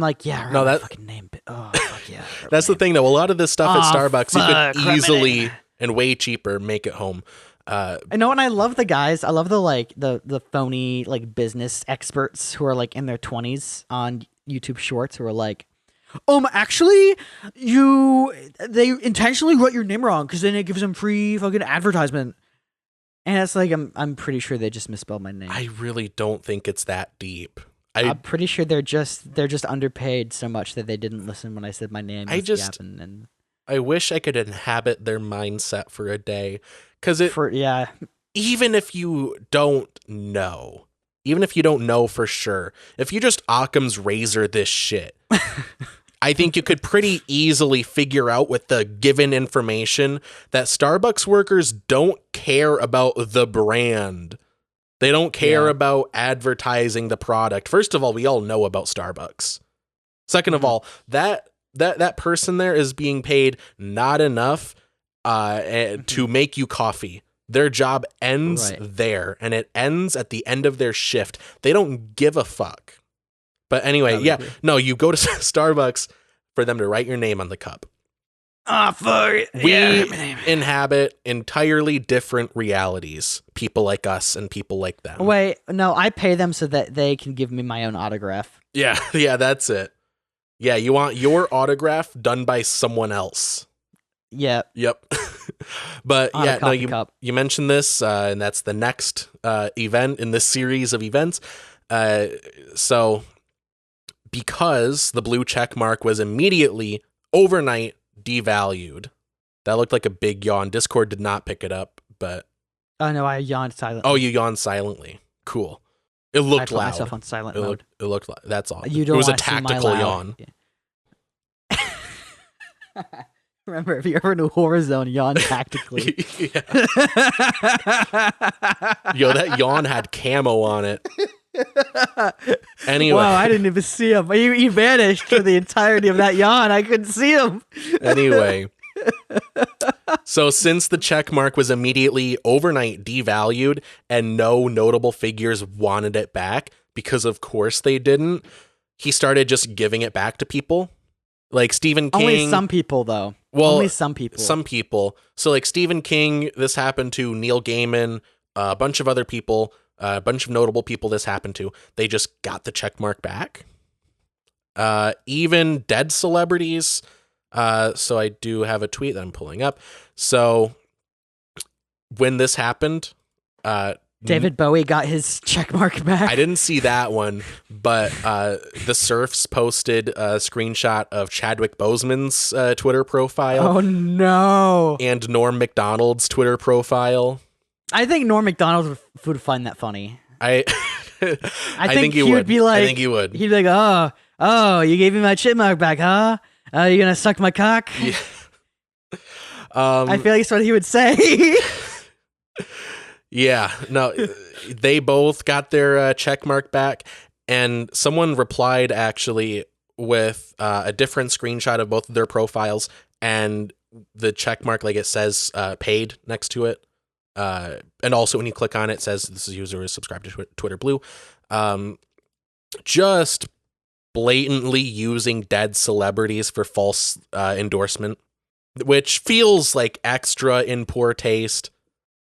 like, that fucking name. Oh, fuck yeah. That's the thing, though. A lot of this stuff at Starbucks, you could easily and way cheaper make at home. And I love the guys. I love the phony like business experts who are like in their 20s on YouTube Shorts who are like, actually, they intentionally wrote your name wrong because then it gives them free fucking advertisement. And it's like I'm pretty sure they just misspelled my name. I really don't think it's that deep. I'm pretty sure they're just underpaid so much that they didn't listen when I said my name. I wish I could inhabit their mindset for a day. Because even if you don't know for sure, if you just Occam's razor this shit, I think you could pretty easily figure out with the given information that Starbucks workers don't care about the brand. They don't care about advertising the product. First of all, we all know about Starbucks. Second of all, that person there is being paid not enough to make you coffee. Their job ends there, and it ends at the end of their shift. They don't give a fuck. But anyway, you go to Starbucks for them to write your name on the cup. Oh, fuck. We inhabit entirely different realities. People like us and people like them. Wait, no, I pay them so that they can give me my own autograph. Yeah, that's it. Yeah, you want your autograph done by someone else. Yeah. Yep. But you mentioned this, and that's the next event in this series of events. So because the blue check mark was immediately overnight devalued, that looked like a big yawn. Discord did not pick it up, but Oh no, I yawned silently. oh, you yawned silently. Cool. It looked I put loud. myself on silent mode. It looked loud. That's all. You It don't was a wanna see my tactical loud. yawn. Yeah. Remember, if you ever knew Horror Zone, yawn tactically. Yeah. Yo, that yawn had camo on it. Anyway. Wow, I didn't even see him. He vanished for the entirety of that yawn. I couldn't see him. Anyway. So since the check mark was immediately overnight devalued and no notable figures wanted it back, because of course they didn't, he started just giving it back to people. Like Stephen King. Only some people, though. Well, only some people. Some people. So like Stephen King, this happened to. Neil Gaiman, a bunch of other people, a bunch of notable people this happened to. They just got the check mark back. Even dead celebrities. So I do have a tweet that I'm pulling up. So when this happened, David Bowie got his check mark back. I didn't see that one, but the Surfs posted a screenshot of Chadwick Boseman's Twitter profile. Oh no! And Norm Macdonald's Twitter profile. I think Norm Macdonald would find that funny. I think he would be like, I think he would. He'd be like, oh, you gave me my check mark back, huh? You gonna suck my cock? Yeah. I feel like that's what he would say. Yeah, no, they both got their check mark back, and someone replied actually with a different screenshot of both of their profiles, and the check mark, like it says paid next to it, and also when you click on it, it says this user is subscribed to Twitter Blue. Just blatantly using dead celebrities for false endorsement, which feels like extra in poor taste.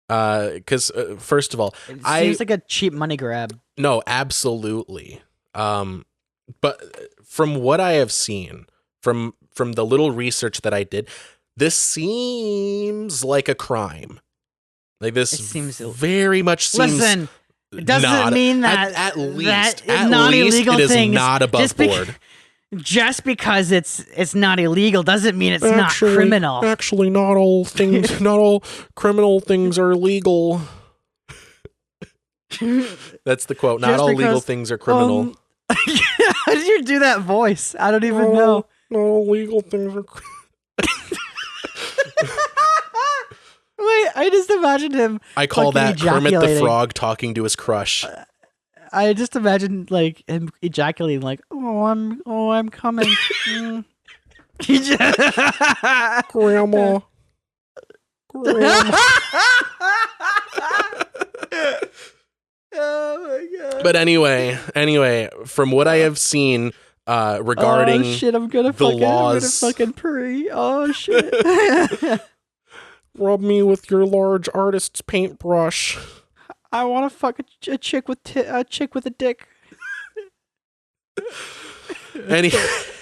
Because first of all, it seems like a cheap money grab. No, absolutely. But from what I have seen, from the little research that I did, this seems like a crime. Like this seems very much seems. Listen, it doesn't mean that at least that non-illegal it is things, not above board. Just because it's not illegal doesn't mean it's not criminal. Actually, not all criminal things are legal. That's the quote. Not all legal things are criminal. How did you do that voice? I don't even know. Not all legal things are criminal. Wait, I just imagined him. I call that Kermit the Frog talking to his crush. I just imagined like him ejaculating, like, I'm coming. Grandma. Oh my god. But anyway, from what I have seen regarding I'm gonna fucking pre. Oh shit. Rub me with your large artist's paintbrush. I want to fuck a chick with a dick.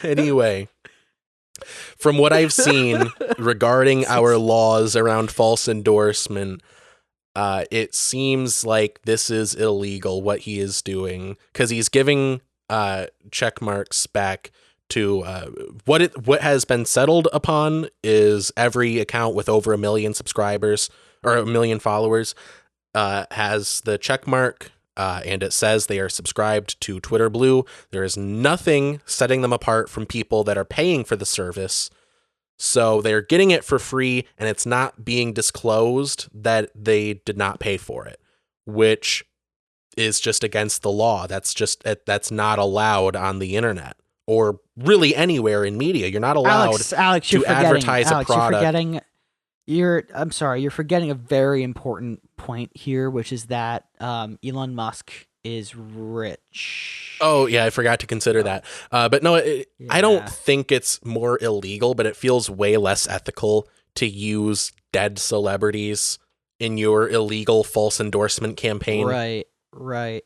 Anyway, from what I've seen regarding our laws around false endorsement, it seems like this is illegal what he is doing, because he's giving check marks back to what has been settled upon is every account with over 1 million subscribers or 1 million followers has the check mark, and it says they are subscribed to Twitter Blue. There is nothing setting them apart from people that are paying for the service. So they're getting it for free, and it's not being disclosed that they did not pay for it, which is just against the law. That's not allowed on the internet or really anywhere in media. You're not allowed Alex, to advertise a product. You're forgetting a very important point here, which is that Elon Musk is rich. Oh yeah, I forgot to consider that. But no, I don't think it's more illegal, but it feels way less ethical to use dead celebrities in your illegal false endorsement campaign. Right.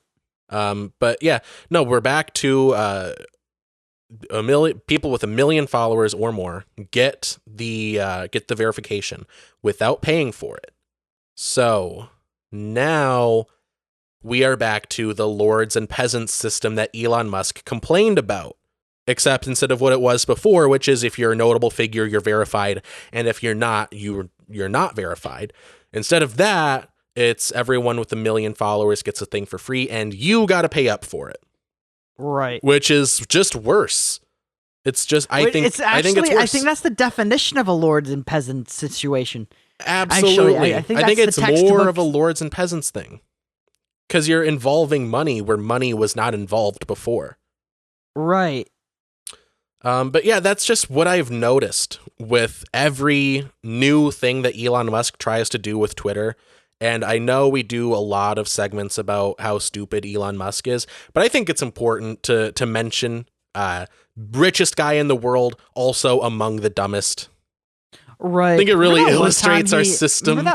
But yeah, no, we're back to 1 million people with 1 million followers or more get the verification without paying for it. So now we are back to the lords and peasants system that Elon Musk complained about. Except instead of what it was before, which is if you're a notable figure, you're verified, and if you're not, you're not verified. Instead of that, it's everyone with 1 million followers gets a thing for free, and you got to pay up for it. Right. Which is just worse. It's just I think it's worse. I think that's the definition of a lords and peasants situation. Absolutely. Actually, I think it's more of a lords and peasants thing. Because you're involving money where money was not involved before. Right. But yeah, that's just what I've noticed with every new thing that Elon Musk tries to do with Twitter. And I know we do a lot of segments about how stupid Elon Musk is, but I think it's important to mention richest guy in the world, also among the dumbest. Right. I think it really illustrates our system.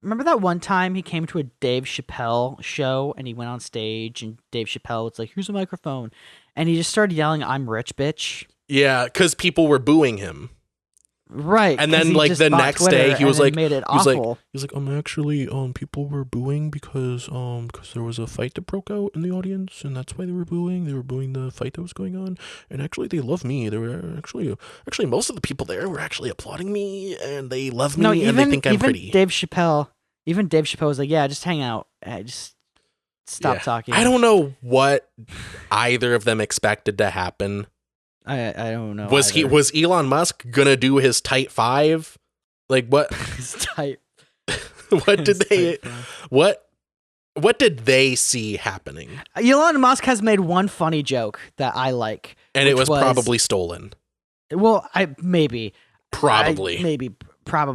Remember that one time he came to a Dave Chappelle show and he went on stage and Dave Chappelle was like, here's a microphone. And he just started yelling, I'm rich, bitch. Yeah, because people were booing him. Right. And then like the next day he was like, made it awful. He was like, actually, people were booing because there was a fight that broke out in the audience and that's why they were booing. They were booing the fight that was going on. And actually they love me. They were actually most of the people there were actually applauding me and they love me and they think I'm pretty. Dave Chappelle was like, yeah, just hang out. Just stop talking. I don't know what either of them expected to happen. I don't know. Was Elon Musk gonna do his tight five? Like what? His tight. What did they see happening? Elon Musk has made one funny joke that I like, and it was probably stolen. Well, maybe. Probably.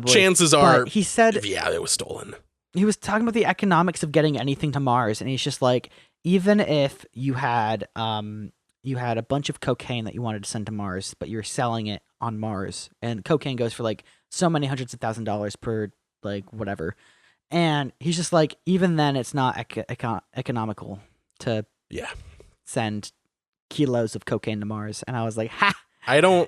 Chances are, he said, yeah, it was stolen. He was talking about the economics of getting anything to Mars, and he's just like, even if you had a bunch of cocaine that you wanted to send to Mars, but you're selling it on Mars, and cocaine goes for like so many hundreds of $1,000s per like whatever, and he's just like, even then, it's not economical to send kilos of cocaine to Mars. And I was like, ha!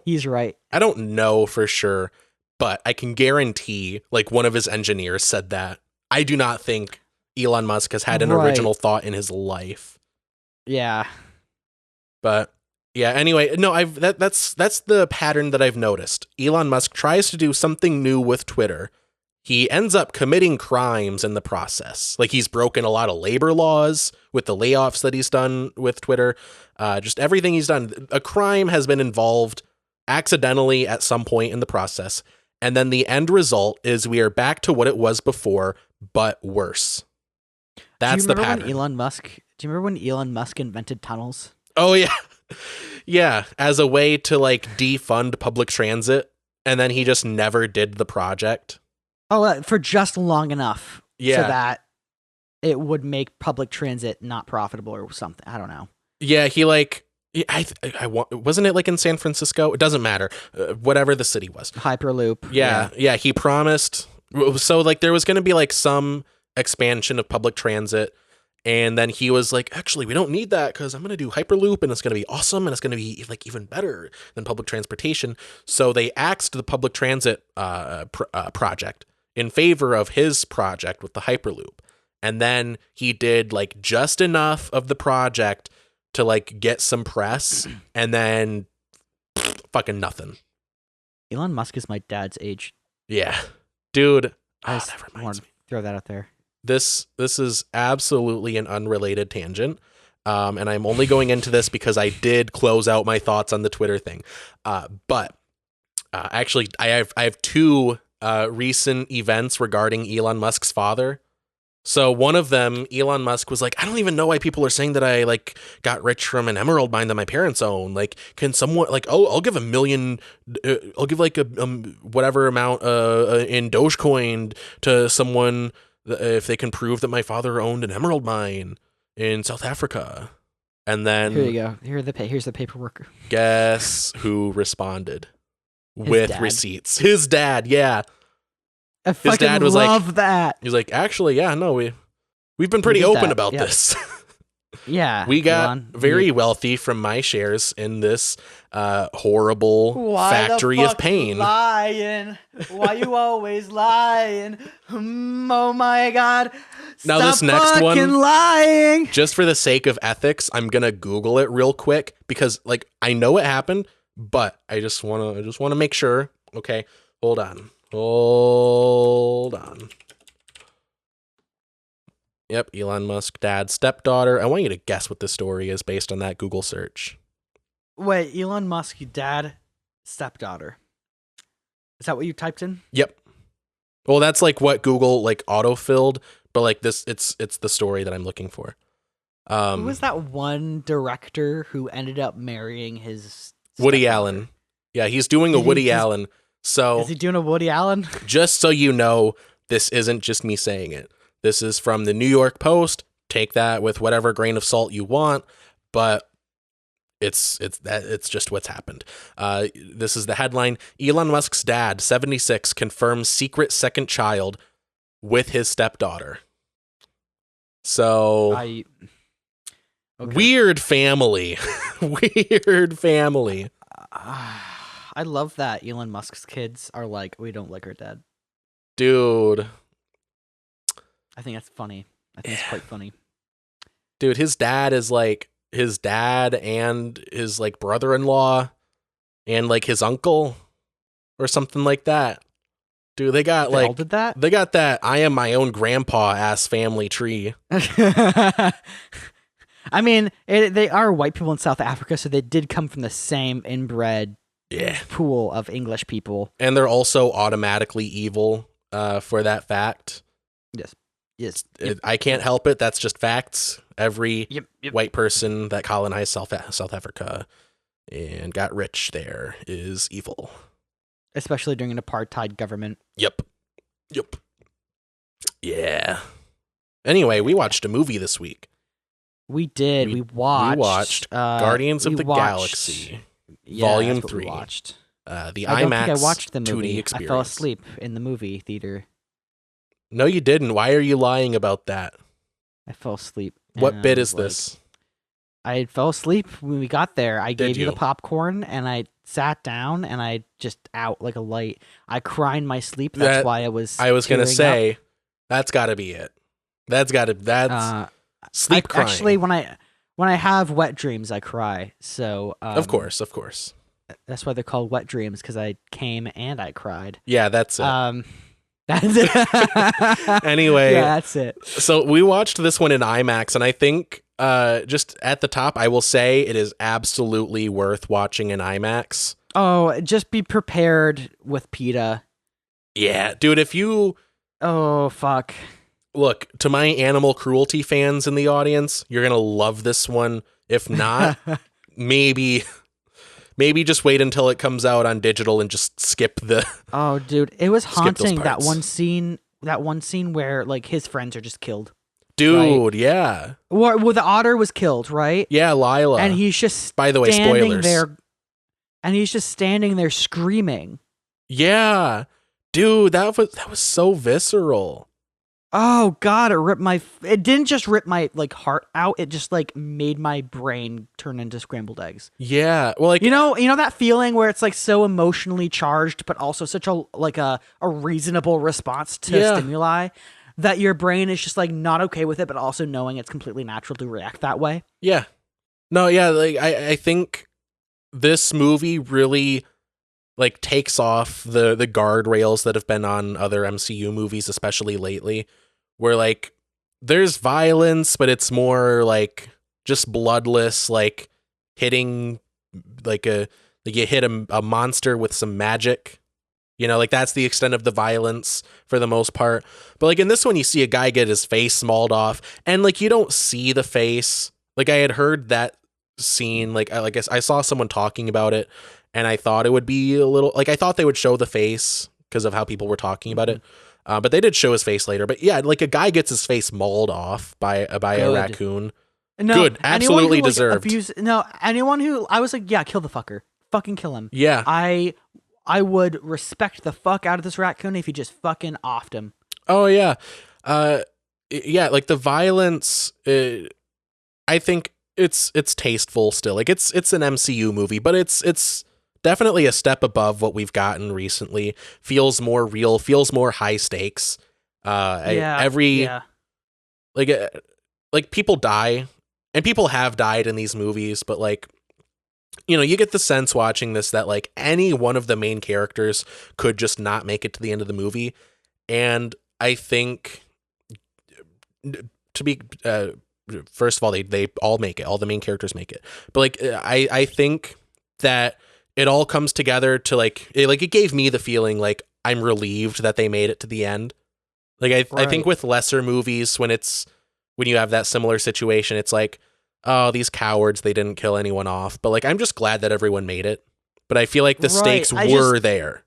He's right. I don't know for sure, but I can guarantee, like one of his engineers said that. I do not think Elon Musk has had an original thought in his life. Yeah. But yeah, anyway, no, that's the pattern that I've noticed. Elon Musk tries to do something new with Twitter. He ends up committing crimes in the process. Like he's broken a lot of labor laws with the layoffs that he's done with Twitter. Just everything he's done. A crime has been involved accidentally at some point in the process. And then the end result is we are back to what it was before, but worse. That's the pattern. Do you remember when Elon Musk invented tunnels? Oh, yeah. Yeah, as a way to like defund public transit, and then he just never did the project. Oh, for just long enough so that it would make public transit not profitable or something. I don't know. Yeah, he like, wasn't it like in San Francisco? It doesn't matter. Whatever the city was. Hyperloop. Yeah, he promised. So like there was going to be like some expansion of public transit. And then he was like, actually, we don't need that because I'm going to do Hyperloop and it's going to be awesome and it's going to be like even better than public transportation. So they axed the public transit project in favor of his project with the Hyperloop. And then he did like just enough of the project to like get some press and then fucking nothing. Elon Musk is my dad's age. Yeah. Dude. I just want to throw that out there. This is absolutely an unrelated tangent, and I'm only going into this because I did close out my thoughts on the Twitter thing. But actually, I have two recent events regarding Elon Musk's father. So one of them, Elon Musk was like, I don't even know why people are saying that I like got rich from an emerald mine that my parents own. Like, can someone like, I'll give $1 million, I'll give like a whatever amount in Dogecoin to someone if they can prove that my father owned an emerald mine in South Africa. And then here you go. Here's the paperwork. Guess who responded with receipts? His dad. Yeah. I fucking love that. He's like, actually, yeah, no, we've been pretty open about this. Yeah. We got Elon, very wealthy from my shares in this horrible factory of pain. Lying? Why you always lying? Oh my God. Now Stop this next one, lying. just for the sake of ethics, I'm gonna Google it real quick because like I know it happened, but I just wanna make sure. Okay, hold on. Yep, Elon Musk, dad, stepdaughter. I want you to guess what this story is based on that Google search. Wait, Elon Musk, dad, stepdaughter. Is that what you typed in? Yep. Well, that's like what Google like auto-filled, but like this, it's the story that I'm looking for. Who was that one director who ended up marrying his Woody stepdaughter? Allen. Yeah, he's doing a Woody Allen. So is he doing a Woody Allen? Just so you know, this isn't just me saying it. This is from the New York Post. Take that with whatever grain of salt you want, but it's just what's happened. This is the headline: Elon Musk's dad, 76, confirms secret second child with his stepdaughter. So Okay. Weird family. Weird family. I love that Elon Musk's kids are like, we don't like our dad. Dude. I think that's funny. I think it's quite funny. Dude, his dad is like his dad and his like brother-in-law and like his uncle or something like that. Dude, they all did that? They got that I am my own grandpa ass family tree. I mean, they are white people in South Africa, so they did come from the same inbred pool of English people. And they're also automatically evil for that fact. Yes. I can't help it. That's just facts. Every white person that colonized South Africa and got rich there is evil. Especially during an apartheid government. Yep. Yeah. Anyway, we watched a movie this week. We did. We watched Guardians of the Galaxy, Volume 3. We watched. The I don't IMAX think I watched the movie. 2D experience. I fell asleep in the movie theater. No, you didn't. Why are you lying about that? I fell asleep. What bit is this? I fell asleep when we got there. I gave you the popcorn, and I sat down, and I just out like a light. I cried in my sleep. That's why I was gonna say, that's got to be it. That's sleep crying. Actually, when I have wet dreams, I cry. So of course. That's why they're called wet dreams, because I came and I cried. Yeah, that's it. That's it. Anyway, yeah, that's it. So we watched this one in IMAX, and I think just at the top, I will say it is absolutely worth watching in IMAX. Oh, just be prepared with PETA. Yeah, dude, if you... Oh, fuck. Look, to my animal cruelty fans in the audience, you're going to love this one. If not, maybe just wait until it comes out on digital and just skip the... Oh, dude, it was haunting, that one scene where, like, his friends are just killed. Dude, right? Yeah. Well, the otter was killed, right? Yeah, Lila. And he's just by the way, spoilers. And he's just standing there screaming. Yeah. Dude, that was so visceral. Oh God, it didn't just rip my like heart out, it just like made my brain turn into scrambled eggs. Yeah. Well, like you know that feeling where it's like so emotionally charged but also such a reasonable response to stimuli that your brain is just like not okay with it, but also knowing it's completely natural to react that way. Yeah. No, yeah, like I think this movie really like takes off the guardrails that have been on other MCU movies, especially lately, where like there's violence, but it's more like just bloodless, like hitting you hit a monster with some magic. You know, like that's the extent of the violence for the most part. But like in this one, you see a guy get his face mauled off, and like you don't see the face. Like I had heard that scene, like I guess I saw someone talking about it, and I thought it would be a little like I thought they would show the face because of how people were talking about it. But they did show his face later. But yeah, like a guy gets his face mauled off by a raccoon. No, good, absolutely deserved. Anyone who I was like, yeah, kill the fucker, fucking kill him. Yeah, I would respect the fuck out of this raccoon if he just fucking offed him. Oh yeah, yeah. Like the violence, I think it's tasteful still. Like it's an MCU movie, but it's definitely a step above what we've gotten recently. Feels more real, feels more high stakes. Like people die, and people have died in these movies, but like, you know, you get the sense watching this that like any one of the main characters could just not make it to the end of the movie. And I think to be first of all, they all make it. All the main characters make it. But like I think that it all comes together to like it gave me the feeling like I'm relieved that they made it to the end. Like I think with lesser movies, when you have that similar situation, it's like, oh, these cowards, they didn't kill anyone off. But like I'm just glad that everyone made it. But I feel like the stakes were there.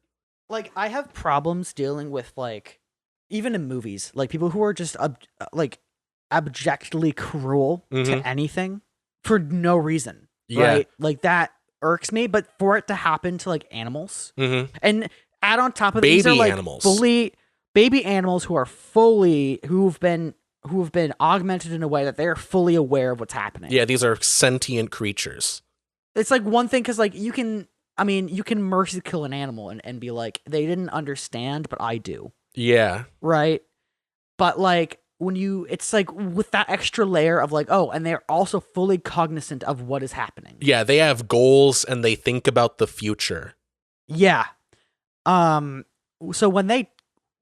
Like I have problems dealing with like even in movies, like people who are just like abjectly cruel to anything for no reason. Yeah. Right? Like that irks me, but for it to happen to like animals and add on top of baby these are like animals. fully baby animals who've been augmented in a way that they're fully aware of what's happening. Yeah, these are sentient creatures. It's like one thing because like you can mercy kill an animal and be like, they didn't understand, but I do. Yeah. Right? But like it's like with that extra layer of like, oh, and they're also fully cognizant of what is happening. Yeah, they have goals and they think about the future. Yeah. So when they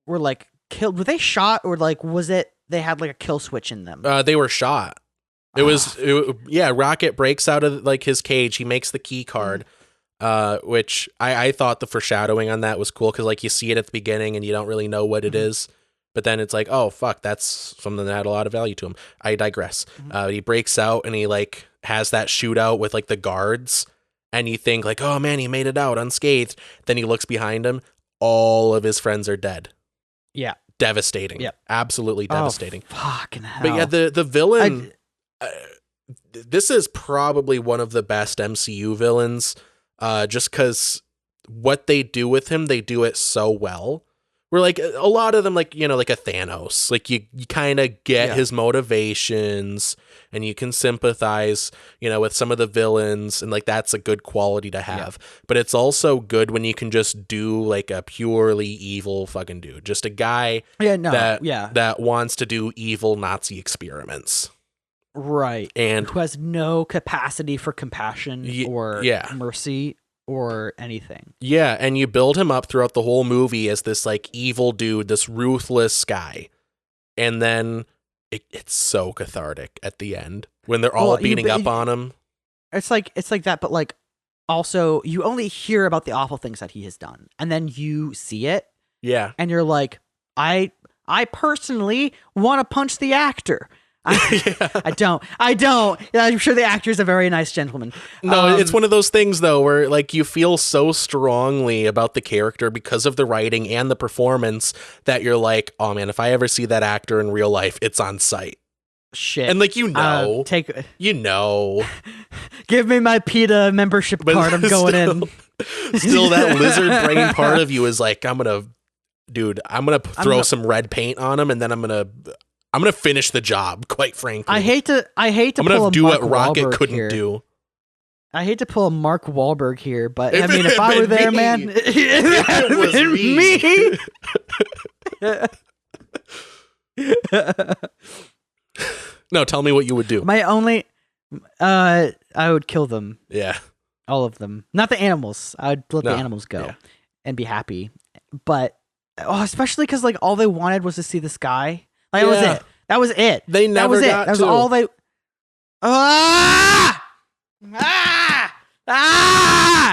were like killed, were they shot or like was it they had like a kill switch in them? They were shot. Rocket breaks out of like his cage. He makes the key card, which I thought the foreshadowing on that was cool because like you see it at the beginning and you don't really know what it is. But then it's like, oh, fuck, that's something that had a lot of value to him. I digress. He breaks out and he like has that shootout with like the guards. And you think like, oh man, he made it out unscathed. Then he looks behind him. All of his friends are dead. Yeah. Devastating. Yep. Absolutely devastating. Fucking hell. But yeah, the villain, this is probably one of the best MCU villains, just because what they do with him, they do it so well. We're like a lot of them, like, you know, like a Thanos, like you kind of get his motivations and you can sympathize, you know, with some of the villains. And like, that's a good quality to have, but it's also good when you can just do like a purely evil fucking dude, just a guy that wants to do evil Nazi experiments. Right. And who has no capacity for compassion or mercy or anything. Yeah, and you build him up throughout the whole movie as this like evil dude, this ruthless guy. And then it's so cathartic at the end when they're all beating up on him. It's like that, but like also you only hear about the awful things that he has done. And then you see it. Yeah. And you're like, I personally want to punch the actor. I don't. I'm sure the actor is a very nice gentleman. No, it's one of those things though, where like you feel so strongly about the character because of the writing and the performance that you're like, oh man, if I ever see that actor in real life, it's on site. Shit. And like, give me my PETA membership card. I'm going in. Still, that lizard brain part of you is like, I'm gonna throw some red paint on him, and then I'm gonna finish the job, quite frankly. I hate to I'm gonna do what Rocket couldn't do. I hate to pull a Mark Wahlberg here, but I mean, if I were there, man, it was me. No, tell me what you would do. I would kill them. Yeah. All of them. Not the animals. I'd let the animals go and be happy. But especially because like all they wanted was to see the sky. Like, that was it. They never got to. That was all they.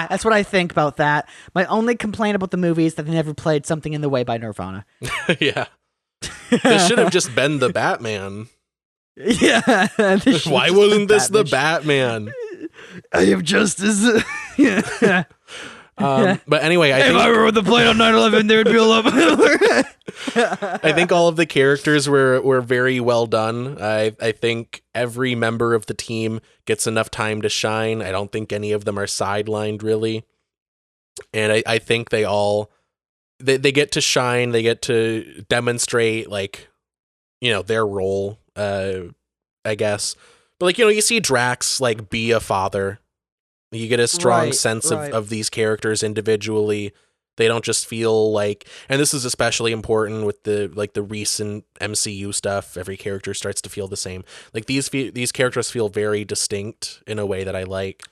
That's what I think about that. My only complaint about the movie is that they never played Something in the Way by Nirvana. Yeah. This should have just been the Batman. Yeah. Why wasn't this the Batman? I am justice. But anyway, I think if I were with the plane on 9/11, there would be a lot more. I think all of the characters were very well done. I think every member of the team gets enough time to shine. I don't think any of them are sidelined really. And I think they all they get to shine. They get to demonstrate like, you know, their role, I guess. But like, you see Drax like be a father. You get a strong sense of these characters individually. They don't just feel like, and this is especially important with the recent MCU stuff. Every character starts to feel the same. Like these characters feel very distinct in a way that I like.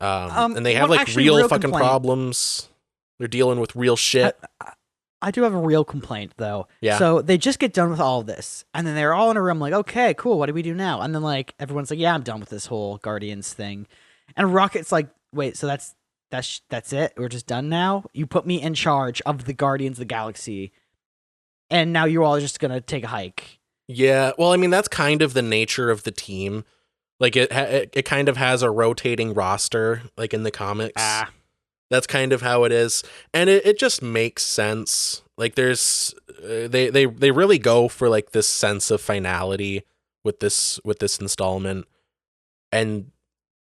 And they have like real fucking problems. They're dealing with real shit. I do have a real complaint though. Yeah. So they just get done with all of this, and then they're all in a room like, okay, cool. What do we do now? And then like everyone's like, yeah, I'm done with this whole Guardians thing. And Rocket's like, wait, so that's it? We're just done now? You put me in charge of the Guardians of the Galaxy, and now you're all just gonna take a hike. Yeah, well, I mean, that's kind of the nature of the team. Like, it kind of has a rotating roster, like in the comics. That's kind of how it is. And it just makes sense. Like, there's... They really go for, like, this sense of finality with this installment. And,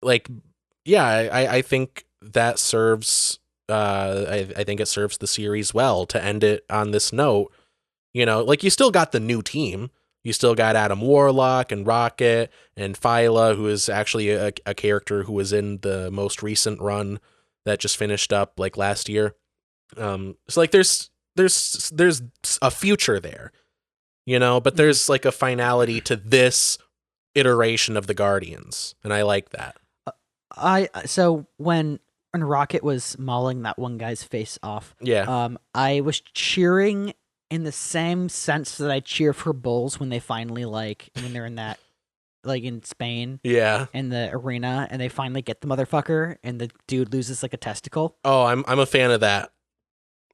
like, yeah, I think that serves... I think it serves the series well to end it on this note. Like, you still got the new team. You still got Adam Warlock and Rocket and Phyla, who is actually a character who was in the most recent run that just finished up like last year. So like there's a future there, but there's like a finality to this iteration of the Guardians, and I like that. So when Rocket was mauling that one guy's face off, I was cheering in the same sense that I cheer for Bulls when they finally when they're in that in Spain, in the arena, and they finally get the motherfucker, and the dude loses like a testicle. Oh, I'm a fan of that.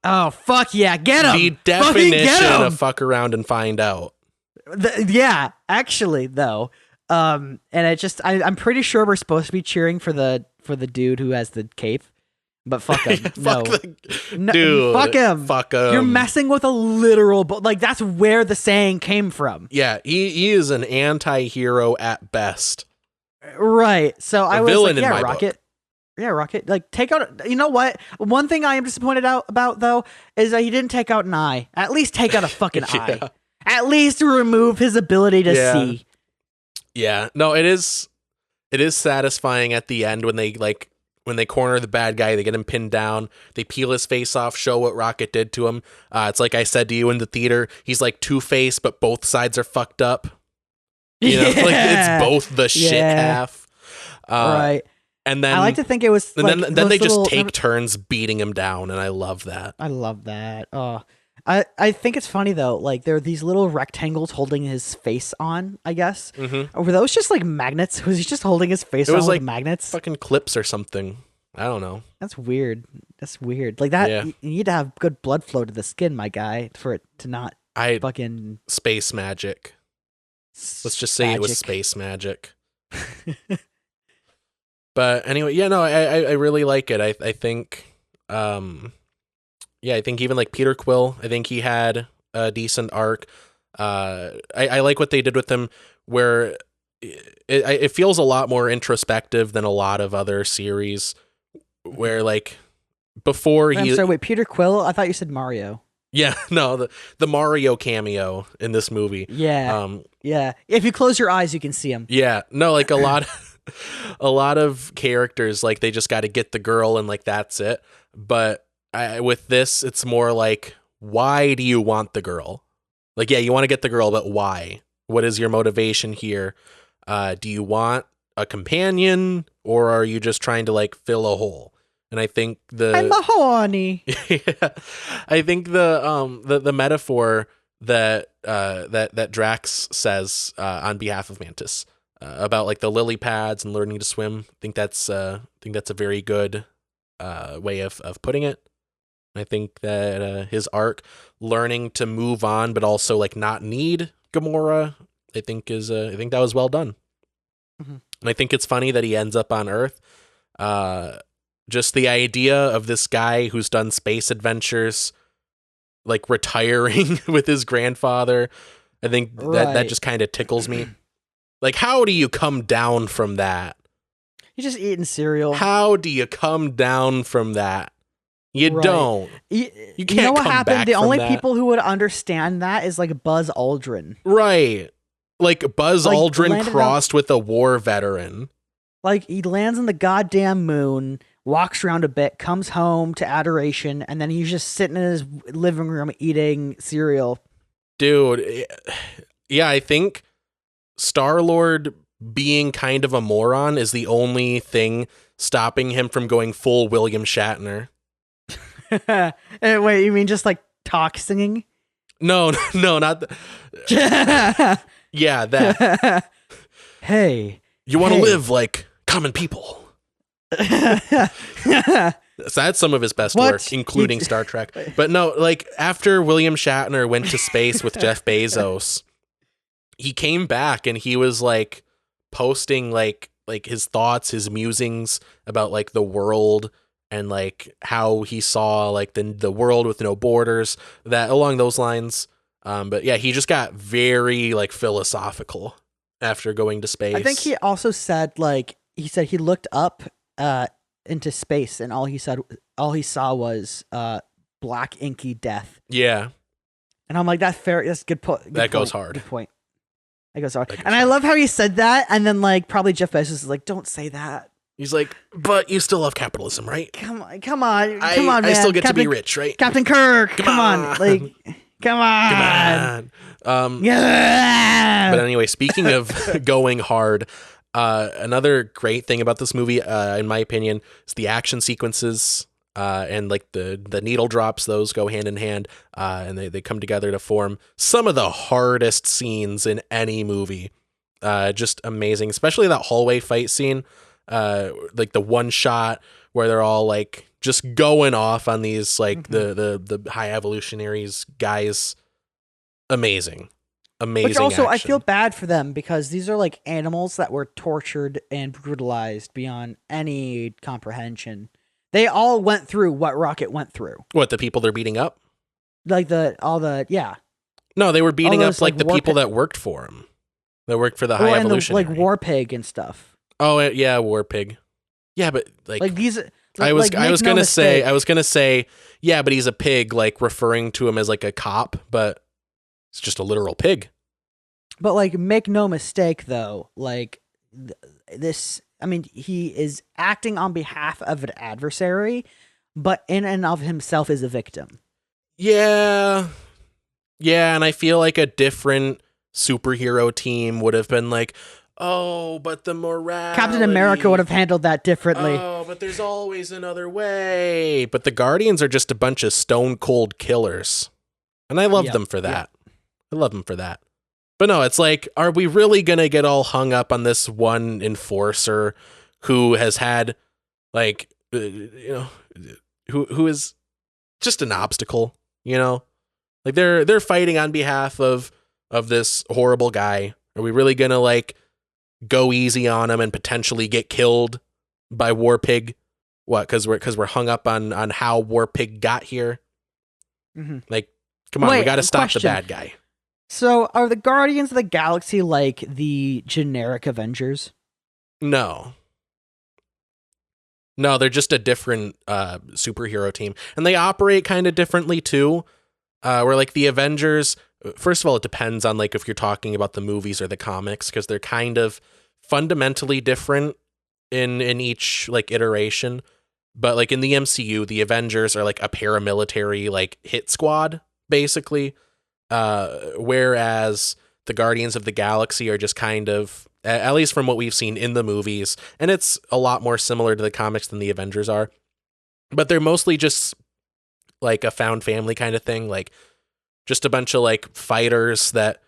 Oh fuck yeah, get him! The definition of fuck around and find out. Yeah, actually though, and I'm pretty sure we're supposed to be cheering for the dude who has the cape. But fuck him. Dude, fuck him. Fuck him. You're messing with a literal... that's where the saying came from. Yeah, he is an anti-hero at best. Right. So I was like, yeah, Rocket. Book. Yeah, Rocket. Take out... You know what? One thing I am disappointed about, though, is that he didn't take out an eye. At least take out a fucking eye. At least remove his ability to see. Yeah. No, it is satisfying at the end when they corner the bad guy, they get him pinned down, they peel his face off, show what Rocket did to him. It's like I said to you in the theater, he's like Two-Face, but both sides are fucked up. It's both the shit half. Right. And then I like to think it was. And then they just take turns beating him down, and I love that. I love that. Oh, I think it's funny though. Like there are these little rectangles holding his face on. I guess were those just like magnets? Was he just holding his face on with magnets? Fucking clips or something. I don't know. That's weird. Like that. Yeah. You need to have good blood flow to the skin, my guy, for it to not fucking space magic. Let's just say it was space magic. But anyway, I really like it. I think. I think even like Peter Quill, I think he had a decent arc. I like what they did with him, where it feels a lot more introspective than a lot of other series, where like before I'm sorry, wait, Peter Quill? I thought you said Mario. Yeah, no, the Mario cameo in this movie. Yeah, yeah. If you close your eyes, you can see him. Yeah, no, like a lot of characters, like they just got to get the girl and like that's it. But with this, it's more like, why do you want the girl? Like, yeah, you want to get the girl, but why? What is your motivation here? Do you want a companion, or are you just trying to like fill a hole? And I think I'm a horny. I think the metaphor that Drax says on behalf of Mantis about like the lily pads and learning to swim. I think that's a very good way of putting it. I think that his arc, learning to move on, but also like not need Gamora, I think that was well done. Mm-hmm. And I think it's funny that he ends up on Earth. Just the idea of this guy who's done space adventures, like retiring with his grandfather, I think that just kind of tickles me. Like, how do you come down from that? You're just eating cereal. How do you come down from that? You don't. You can't. You know what come happened? back The from only that. people who would understand that is like Buzz Aldrin. Right. Like Buzz Aldrin crossed with a war veteran. Like he lands on the goddamn moon, walks around a bit, comes home to Adoration, and then he's just sitting in his living room eating cereal. Dude, yeah, I think Star-Lord being kind of a moron is the only thing stopping him from going full William Shatner. Wait, you mean just like talk singing? No, not yeah, that. Hey. You want to live like common people. So that's some of his best work, including Star Trek. But no, like after William Shatner went to space with Jeff Bezos, he came back and he was like posting like his thoughts, his musings about like the world and like how he saw like the world with no borders, that along those lines. But yeah, he just got very like philosophical after going to space. I think he also said he looked up into space and all he saw was black inky death. Yeah. And I'm like, that's a good point. That goes hard. Good point. That goes hard. And I love how he said that, and then like probably Jeff Bezos is like, don't say that. He's like, but you still love capitalism, right? Come on, man. I still get to be rich, right? Captain Kirk, come on. Like, come on. Yeah. But anyway, speaking of going hard, another great thing about this movie, in my opinion, is the action sequences, and like the needle drops. Those go hand in hand, and they come together to form some of the hardest scenes in any movie. Just amazing, especially that hallway fight scene. Like the one shot where they're all like just going off on these like the high evolutionaries guys. Amazing. Which also action. I feel bad for them because these are like animals that were tortured and brutalized beyond any comprehension. They all went through what Rocket went through. What, the people they're beating up? Like yeah. No, they were beating up like the people that worked for him. That worked for the high evolutionary. Like War Pig and stuff. Oh yeah, War Pig. Yeah, but like these. I was gonna say, yeah, but he's a pig, like referring to him as like a cop, but it's just a literal pig. But like, make no mistake, though, like this. I mean, he is acting on behalf of an adversary, but in and of himself is a victim. Yeah, and I feel like a different superhero team would have been like, oh, but the morality. Captain America would have handled that differently. Oh, but there's always another way. But the Guardians are just a bunch of stone cold killers. And I love them for that. I love them for that. But no, it's like, are we really going to get all hung up on this one enforcer who has had like, who is just an obstacle, Like they're fighting on behalf of this horrible guy. Are we really going to like go easy on him and potentially get killed by War Pig? What? Because we're hung up on how War Pig got here. Mm-hmm. Like, come on, we got to stop the bad guy. So, are the Guardians of the Galaxy like the generic Avengers? No, they're just a different superhero team, and they operate kind of differently too. Where like the Avengers. First of all, it depends on like if you're talking about the movies or the comics, because they're kind of fundamentally different in each like iteration. But like in the MCU, the Avengers are like a paramilitary like hit squad basically, whereas the Guardians of the Galaxy are just kind of, at least from what we've seen in the movies, and it's a lot more similar to the comics than the Avengers are, but they're mostly just like a found family kind of thing, like just a bunch of like fighters that,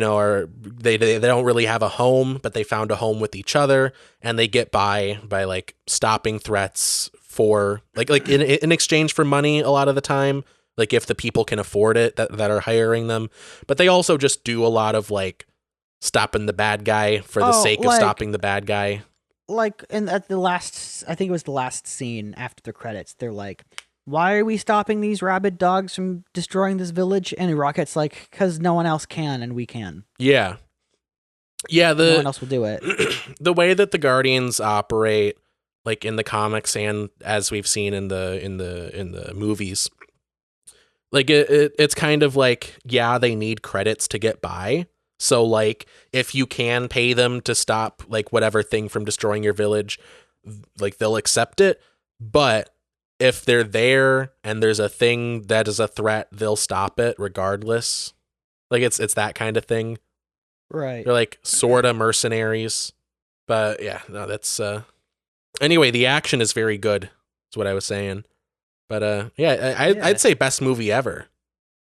are they don't really have a home, but they found a home with each other, and they get by like stopping threats for like in exchange for money a lot of the time, like if the people can afford it that are hiring them. But they also just do a lot of like stopping the bad guy for the sake of stopping the bad guy. Like at the last, I think it was the last scene after the credits, they're like, why are we stopping these rabid dogs from destroying this village? And Rocket's like, because no one else can, and we can. Yeah. No one else will do it. The way that the Guardians operate, like in the comics and as we've seen in the movies, like it's kind of like, yeah, they need credits to get by, So like if you can pay them to stop like whatever thing from destroying your village, like they'll accept it. But if they're there and there's a thing that is a threat, they'll stop it regardless. Like it's that kind of thing. Right. They're like sort of mercenaries. But yeah, no, that's anyway, the action is very good. That's what I was saying. But I'd say best movie ever.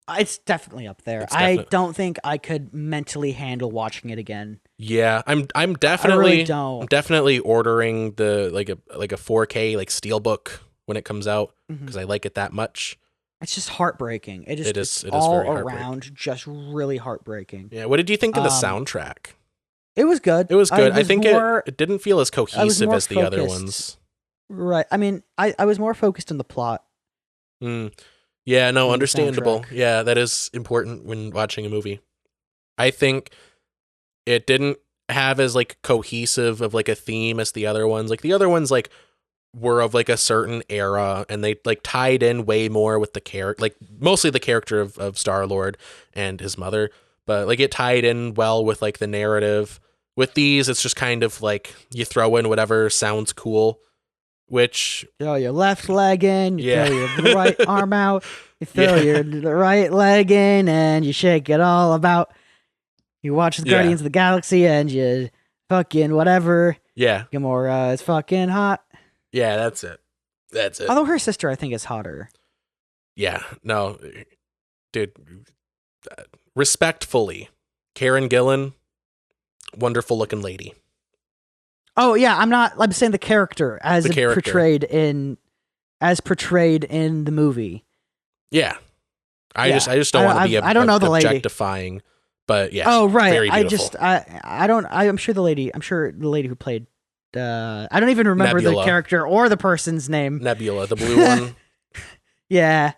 It's definitely up there. I don't think I could mentally handle watching it again. Yeah, I'm definitely I really don't. I'm definitely ordering the like a 4K like steelbook when it comes out because I like it that much. It's just heartbreaking. It is it's all very around just really heartbreaking. Yeah, what did you think of the soundtrack? It was good. It was good. I think it didn't feel as cohesive as the other ones. Right. I mean, I was more focused on the plot. Yeah, no, understandable. Yeah, that is important when watching a movie. I think it didn't have as like cohesive of like a theme as the other ones. Like the other ones like were of like a certain era and they like tied in way more with the character, like mostly the character of Star-Lord and his mother, but like it tied in well with like the narrative. With these, it's just kind of like you throw in whatever sounds cool. Which throw your left leg in, you throw your right arm out, you throw your right leg in, and you shake it all about. You watch the Guardians of the Galaxy, and you fucking whatever. Yeah, Gamora is fucking hot. Yeah, that's it. That's it. Although her sister, I think, is hotter. Yeah, no, dude. Respectfully, Karen Gillan, wonderful looking lady. Oh yeah, I'm saying the character portrayed in the movie. Yeah. I just don't want to be I don't know the objectifying, lady. But yeah. Oh right. Very beautiful. I'm sure the lady who played I don't even remember Nebula. the character or the person's name. Nebula, the blue one. Yeah.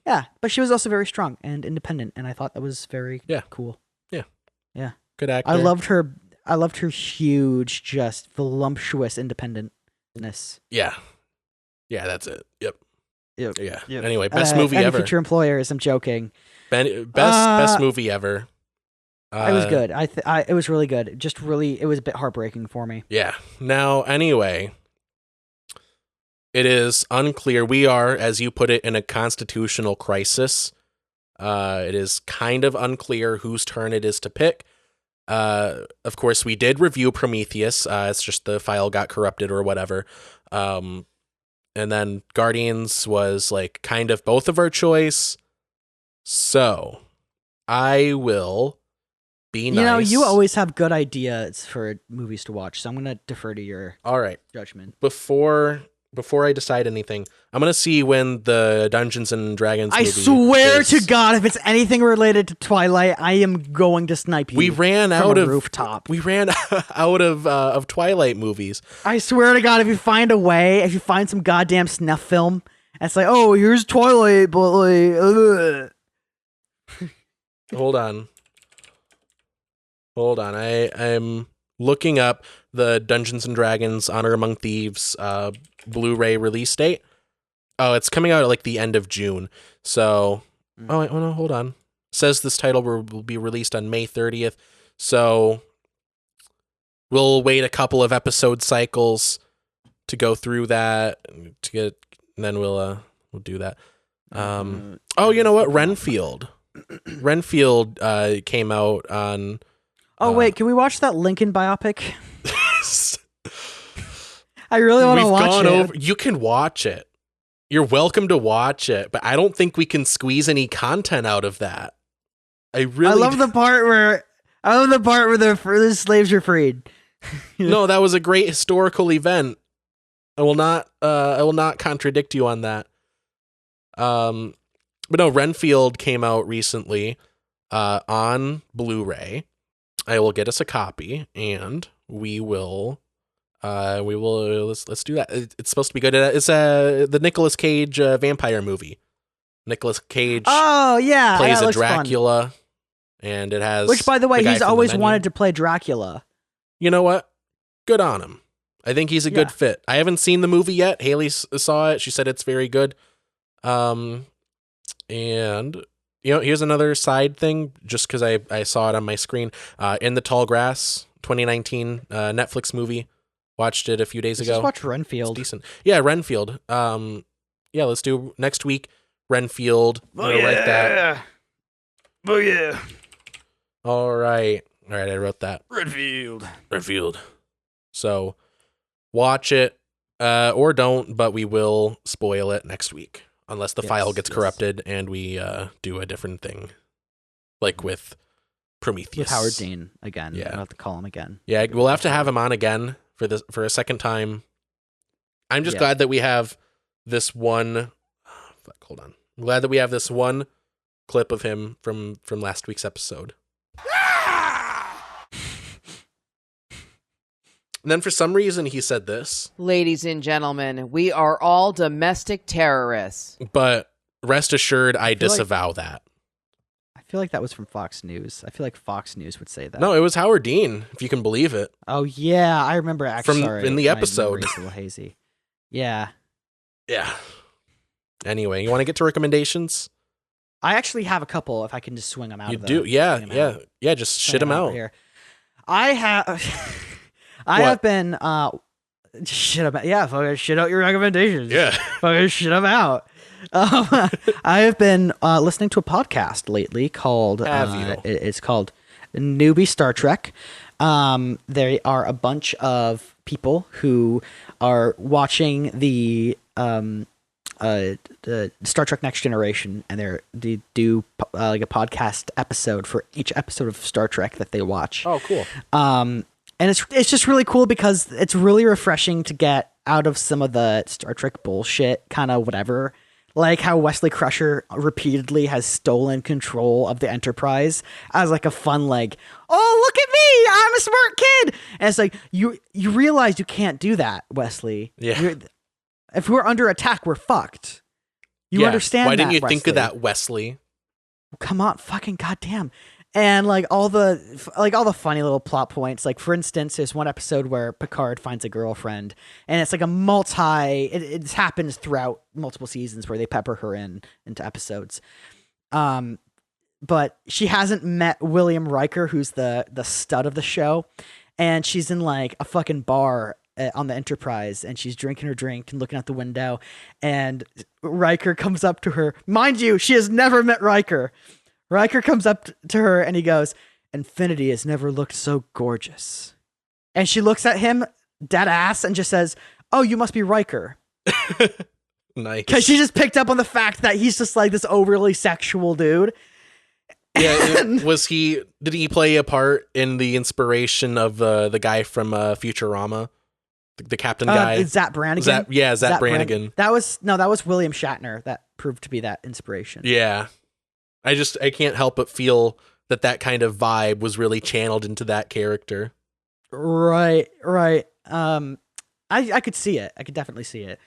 Yeah, but she was also very strong and independent, and I thought that was very cool. Yeah. Yeah. Good actor. I loved her huge, just voluptuous independentness. Yeah. Yeah, that's it. Yep. Yeah. Yep. Anyway, best movie ever. Future employers, I'm joking. Best movie ever. It was good. It was really good. It was a bit heartbreaking for me. Yeah. Now, anyway, it is unclear. We are, as you put it, in a constitutional crisis. It is kind of unclear whose turn it is to pick. Of course, we did review Prometheus. It's just the file got corrupted or whatever. And then Guardians was like kind of both of our choice. So I will be nice. You know, you always have good ideas for movies to watch, so I'm going to defer to your judgment. Before I decide anything, I'm going to see when the Dungeons and Dragons movie swear to God, if it's anything related to Twilight, I am going to snipe you. We ran out of rooftop. We ran out of Twilight movies. I swear to God, if you find some goddamn snuff film, and it's like, oh, here's Twilight, but like, Hold on. I'm looking up the Dungeons and Dragons Honor Among Thieves Blu-ray release date. Oh, it's coming out at like the end of June. So, no, hold on. It says this title will be released on May 30th. So we'll wait a couple of episode cycles to go through that and then we'll do that. Oh, you know what? Renfield came out on. Oh wait, can we watch that Lincoln biopic? I really want to watch it. You can watch it. You're welcome to watch it, but I don't think we can squeeze any content out of that. I love the part where the slaves are freed. No, that was a great historical event. I will not contradict you on that. But no, Renfield came out recently on Blu-ray. I will get us a copy and we will let's do that. It's supposed to be good. It's the Nicolas Cage vampire movie. Nicolas Cage. Oh yeah, plays a Dracula, fun. And it has. Which, by the way, he's always wanted to play Dracula. You know what? Good on him. I think he's a good fit. I haven't seen the movie yet. Haley saw it. She said it's very good. And here's another side thing, just because I saw it on my screen. In the Tall Grass, 2019 Netflix movie. Watched it a few days ago. Just watch Renfield. It's decent. Yeah, Renfield. Yeah, let's do next week. Renfield. Write that. Oh yeah. All right, I wrote that. Renfield. So, watch it, or don't, but we will spoil it next week. Unless the file gets corrupted and we do a different thing. Like with Prometheus. With Howard Dean again. Yeah. I'll have to call him again. Yeah, we'll have to have him on again for a second time. I'm just glad that we have this one. Hold on. I'm glad that we have this one clip of him from last week's episode. And then for some reason he said this. Ladies and gentlemen, we are all domestic terrorists. But rest assured, I disavow that. I feel like that was from Fox News. I feel like Fox News would say that. No, it was Howard Dean, if you can believe it. Oh yeah, I remember actually. In the episode. It's a little hazy. Yeah. Yeah. Anyway, you want to get to recommendations? I actually have a couple. If I can just swing them out. You do, yeah. Just shit them out. Here. I have. I have been shit about fucking shit out your recommendations. Yeah. Fucking shit them out. I have been listening to a podcast lately called it's called Newbie Star Trek. There are a bunch of people who are watching the Star Trek Next Generation, and they do like a podcast episode for each episode of Star Trek that they watch. Oh, cool. And it's just really cool because it's really refreshing to get out of some of the Star Trek bullshit, kind of whatever. Like how Wesley Crusher repeatedly has stolen control of the Enterprise as like a fun, like, oh, look at me, I'm a smart kid. And it's like, you realize you can't do that, Wesley. Yeah. If we're under attack, we're fucked. You understand that, Why didn't you Wesley? think of that, Wesley? Come on, fucking goddamn. And like all the funny little plot points. Like for instance, there's one episode where Picard finds a girlfriend, and it's like it happens throughout multiple seasons where they pepper her into episodes. But she hasn't met William Riker, who's the stud of the show, and she's in like a fucking bar on the Enterprise, and she's drinking her drink and looking out the window, and Riker comes up to her. Mind you, she has never met Riker. Riker comes up to her and he goes, "Infinity has never looked so gorgeous." And she looks at him dead ass and just says, "Oh, you must be Riker." Nice. Because she just picked up on the fact that he's just like this overly sexual dude. Yeah, did he play a part in the inspiration of the guy from Futurama? The captain guy? Zach Brannigan? Zach Brannigan. That was William Shatner that proved to be that inspiration. Yeah. I can't help but feel that kind of vibe was really channeled into that character. Right. I could see it. I could definitely see it.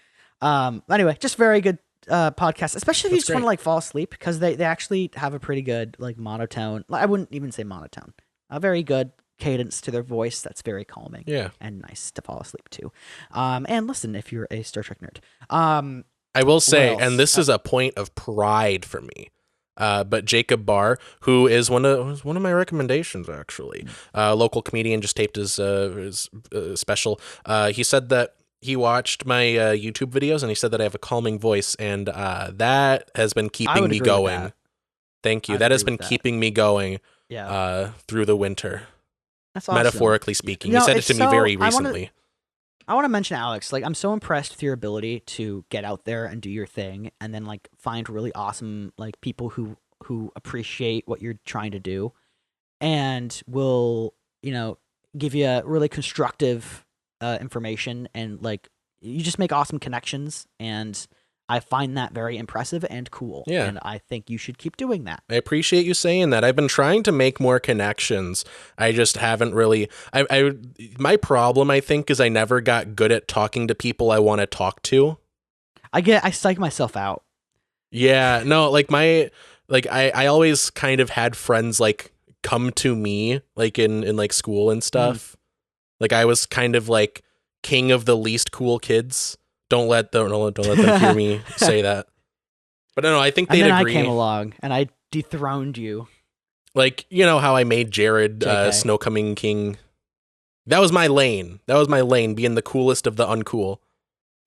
Anyway, just very good podcast, especially if you just want to like fall asleep, because they actually have a pretty good like monotone. I wouldn't even say monotone. A very good cadence to their voice that's very calming. Yeah. And nice to fall asleep to. And listen if you're a Star Trek nerd. I will say, and this is a point of pride for me. But Jacob Barr, who is one of my recommendations, actually, local comedian, just taped his special. He said that he watched my YouTube videos, and he said that I have a calming voice, and that has been keeping me going. Thank you. That has been keeping me going. Yeah. Through the winter. That's awesome. Metaphorically speaking, he said it to me very recently. I want to mention, Alex, like, I'm so impressed with your ability to get out there and do your thing, and then like find really awesome like people who appreciate what you're trying to do, and will, give you really constructive information, and like you just make awesome connections, and I find that very impressive and cool. Yeah. And I think you should keep doing that. I appreciate you saying that. I've been trying to make more connections. I just haven't really. My problem, I think, is I never got good at talking to people I want to talk to. I psych myself out. Yeah, no, I always kind of had friends like come to me like in like school and stuff. Like I was kind of like king of the least cool kids. Don't let them hear me say that. But no, I think they'd agree. I came along and I dethroned you. Like, you know how I made Jared JK. Snow Coming King? That was my lane. Being the coolest of the uncool.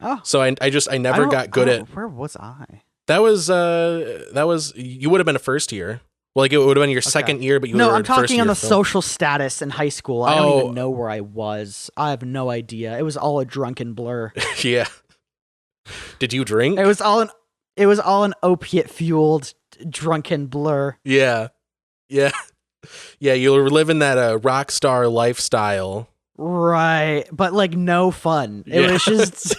Oh. So I never got good at. Where was I? That was you would have been a first year. Well, like it would have been your second year, but you No, were I'm talking first year on the film. social status in high school. I don't even know where I was. I have no idea. It was all a drunken blur. Yeah. Did you drink? It was all an opiate fueled drunken blur. Yeah. Yeah. Yeah, you were living that rock star lifestyle. Right, but like no fun. It was just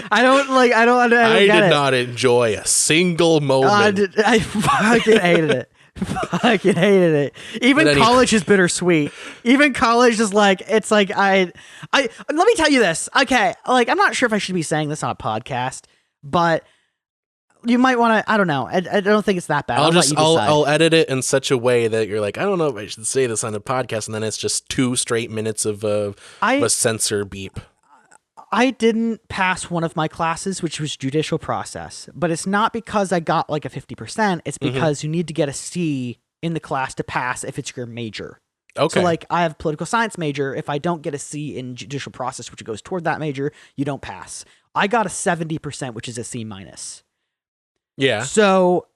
I did not enjoy a single moment. I fucking hated it. Fucking hated it. Even college is bittersweet. Even college is like, it's like I let me tell you this. Okay, like I'm not sure if I should be saying this on a podcast, but you might want to. I don't know. I don't think it's that bad. I'll edit it in such a way that you're like, I don't know if I should say this on a podcast, and then it's just 2 straight minutes of a censor beep. I didn't pass one of my classes, which was judicial process, but it's not because I got like a 50%. It's because you need to get a C in the class to pass if it's your major. Okay. So like I have political science major. If I don't get a C in judicial process, which goes toward that major, you don't pass. I got a 70%, which is a C minus. Yeah. So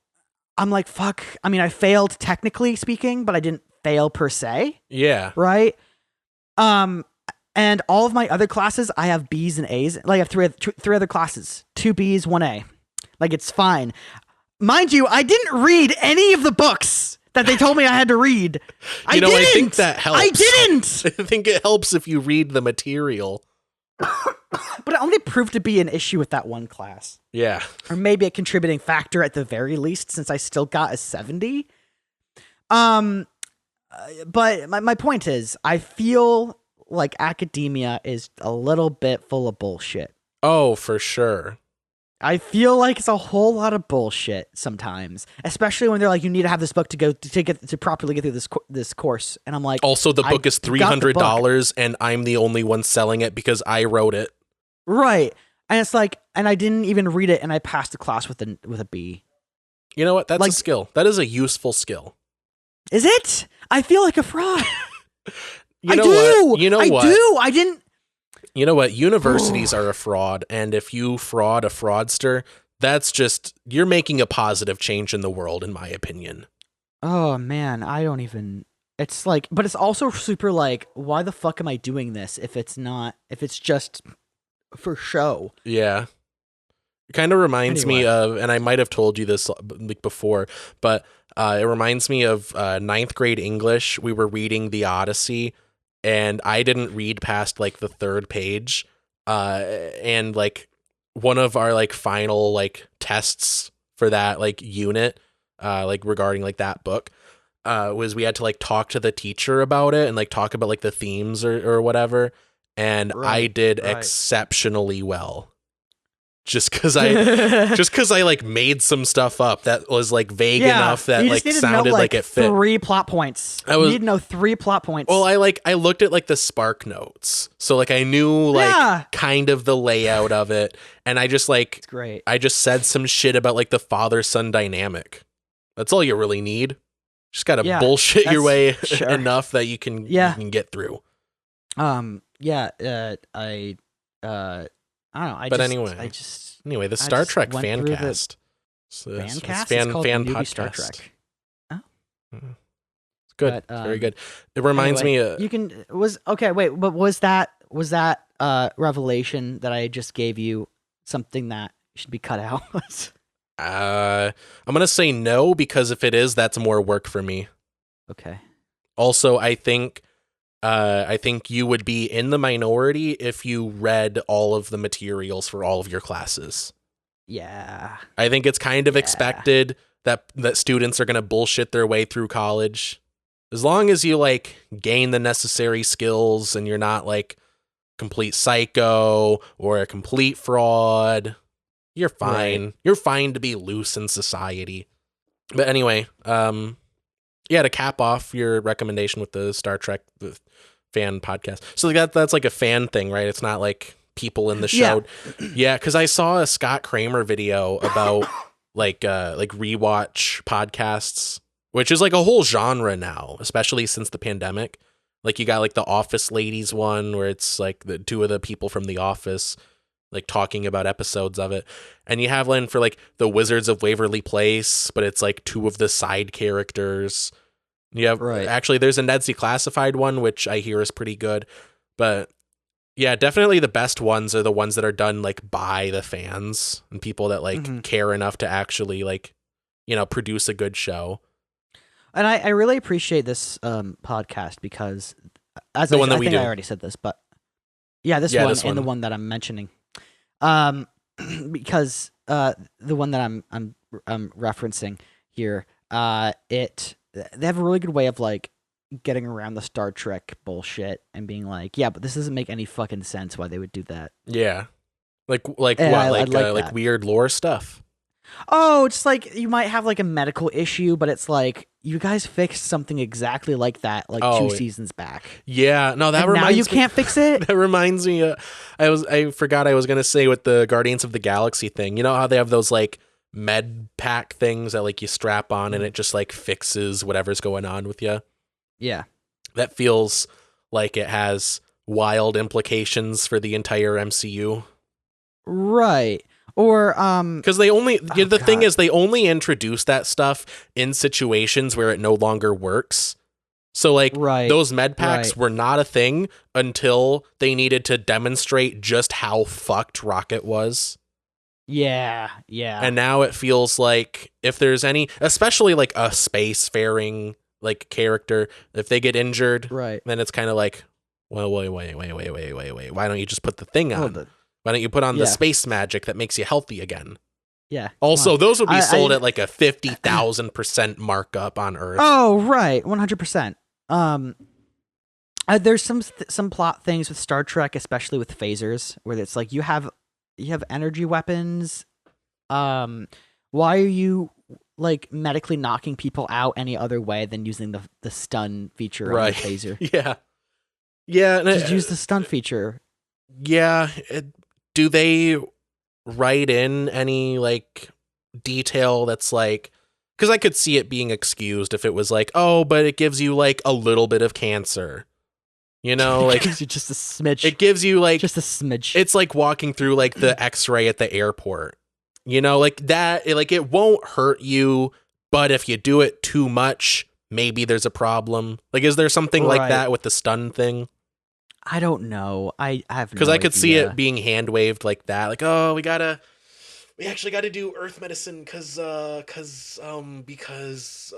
I'm like, fuck. I mean, I failed technically speaking, but I didn't fail per se. Yeah. Right. And all of my other classes, I have B's and A's. Like I have three other classes, 2 B's, 1 A. Like it's fine. Mind you, I didn't read any of the books that they told me I had to read. I think that helps. I didn't. I think it helps if you read the material. But it only proved to be an issue with that one class. Yeah. Or maybe a contributing factor at the very least, since I still got a 70. But my point is, I feel like academia is a little bit full of bullshit. Oh, for sure. I feel like it's a whole lot of bullshit sometimes, especially when they're like, you need to have this book to properly get through this course. And I'm like, also the book is $300 and I'm the only one selling it because I wrote it. Right. And it's like, and I didn't even read it and I passed the class with a B. You know what? That's a skill. That is a useful skill. Is it? I feel like a fraud. You know what? I didn't. You know what? Universities are a fraud, and if you fraud a fraudster, that's just, you're making a positive change in the world, in my opinion. Oh man, I don't even. It's like, but it's also super like, why the fuck am I doing this if it's just for show? Yeah. It kind of reminds me of, and I might have told you this before, but it reminds me of 9th grade English. We were reading The Odyssey, and I didn't read past like the 3rd page. And like one of our like final like tests for that like unit, like regarding like that book, was we had to like talk to the teacher about it and like talk about like the themes or whatever. And I did exceptionally well. Just because I like made some stuff up that was like vague enough that like sounded like it fit. 3 plot points. You need to know 3 plot points. Well, I looked at like the Spark Notes, so like I knew like kind of the layout of it, and I just like it's great. I just said some shit about like the father-son dynamic. That's all you really need. Just gotta bullshit your way enough that you can get through. I don't know. Anyway, the Star Trek fan cast. Fan cast? It's called fan Newbie podcast. Star Trek. Oh. It's good. It's very good. It reminds me of... But was that revelation that I just gave you something that should be cut out? I'm going to say no, because if it is, that's more work for me. Okay. Also, I think you would be in the minority if you read all of the materials for all of your classes. Yeah. I think it's kind of expected that students are going to bullshit their way through college. As long as you like gain the necessary skills and you're not like complete psycho or a complete fraud, you're fine. Right. You're fine to be loose in society. But anyway, to cap off your recommendation with the Star Trek fan podcast. So that's like a fan thing, right? It's not like people in the show. Yeah, because I saw a Scott Kramer video about like rewatch podcasts which is like a whole genre now, especially since the pandemic. Like you got like the Office Ladies one where it's like the two of the people from The Office like talking about episodes of it. And you have one for like the Wizards of Waverly Place, but it's like two of the side characters. You have actually there's a Ned's Declassified one, which I hear is pretty good. But yeah, definitely the best ones are the ones that are done like by the fans and people that like care enough to actually like, you know, produce a good show. And I really appreciate this podcast because as the I, one that I we think do. I already said this, but this one the one that I'm mentioning. Because the one that I'm referencing here, they have a really good way of like getting around the Star Trek bullshit and being like, yeah, but this doesn't make any fucking sense why they would do that. Yeah. Like And what? I Like that. weird lore stuff. Oh, it's like you might have like a medical issue, but it's like you guys fixed something exactly like that like 2 seasons back. Yeah, no, that and reminds now you me, can't fix it. That reminds me. I forgot I was gonna say with the Guardians of the Galaxy thing. You know how they have those like med pack things that like you strap on and it just like fixes whatever's going on with you. Yeah, that feels like it has wild implications for the entire MCU. Right. Or because they only thing is they only introduce that stuff in situations where it no longer works. So like those med packs were not a thing until they needed to demonstrate just how fucked Rocket was. Yeah. And now it feels like if there's any, especially like a spacefaring like character, if they get injured, then it's kind of like, well, wait. Why don't you just put the thing on? Why don't you put on the space magic that makes you healthy again? Yeah. Also, those would be sold at like a 50,000% markup on Earth. Oh, right. 100%. There's some plot things with Star Trek, especially with phasers, where it's like you have energy weapons. Why are you like medically knocking people out any other way than using the stun feature on the phaser? Yeah. Just use the stun feature. Yeah. Do they write in any like detail that's like, because I could see it being excused if it was like, oh, but it gives you like a little bit of cancer, you know, like it gives you just a smidge. It gives you like just a smidge. It's like walking through like the X-ray at the airport, you know, like that. Like it won't hurt you, but if you do it too much, maybe there's a problem. Like, is there something like that with the stun thing? I don't know. I have because I could see it being hand waved like that. Like, oh, we actually got to do Earth medicine because the stun gives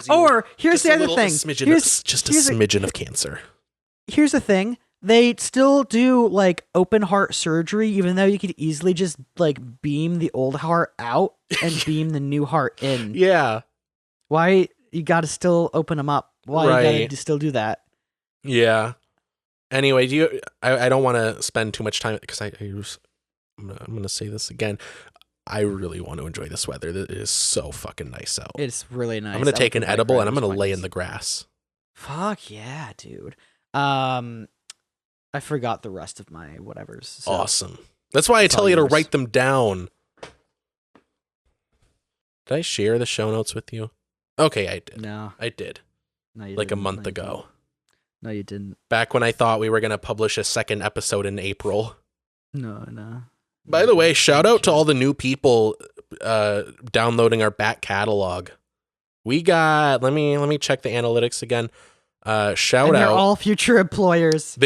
you or here's the other thing. Just a smidgen of cancer. Here's the thing. They still do like open heart surgery, even though you could easily just like beam the old heart out and beam the new heart in. Yeah. Why you got to still open them up? Why you got to still do that? Yeah. Anyway, I don't want to spend too much time because I'm gonna say this again. I really want to enjoy this weather. It is so fucking nice out. It's really nice. I'm gonna take an edible and I'm gonna lay in the grass. Fuck yeah, dude. I forgot the rest of my whatevers. So awesome. That's why I tell you to write them down. Did I share the show notes with you? Okay, I did. No. I did. No, you like didn't. a month ago. No, you didn't. Back when I thought we were going to publish a second episode in April. No. By the way, shout out to all the new people downloading our back catalog. We got, let me check the analytics again. Shout out. They're all future employers.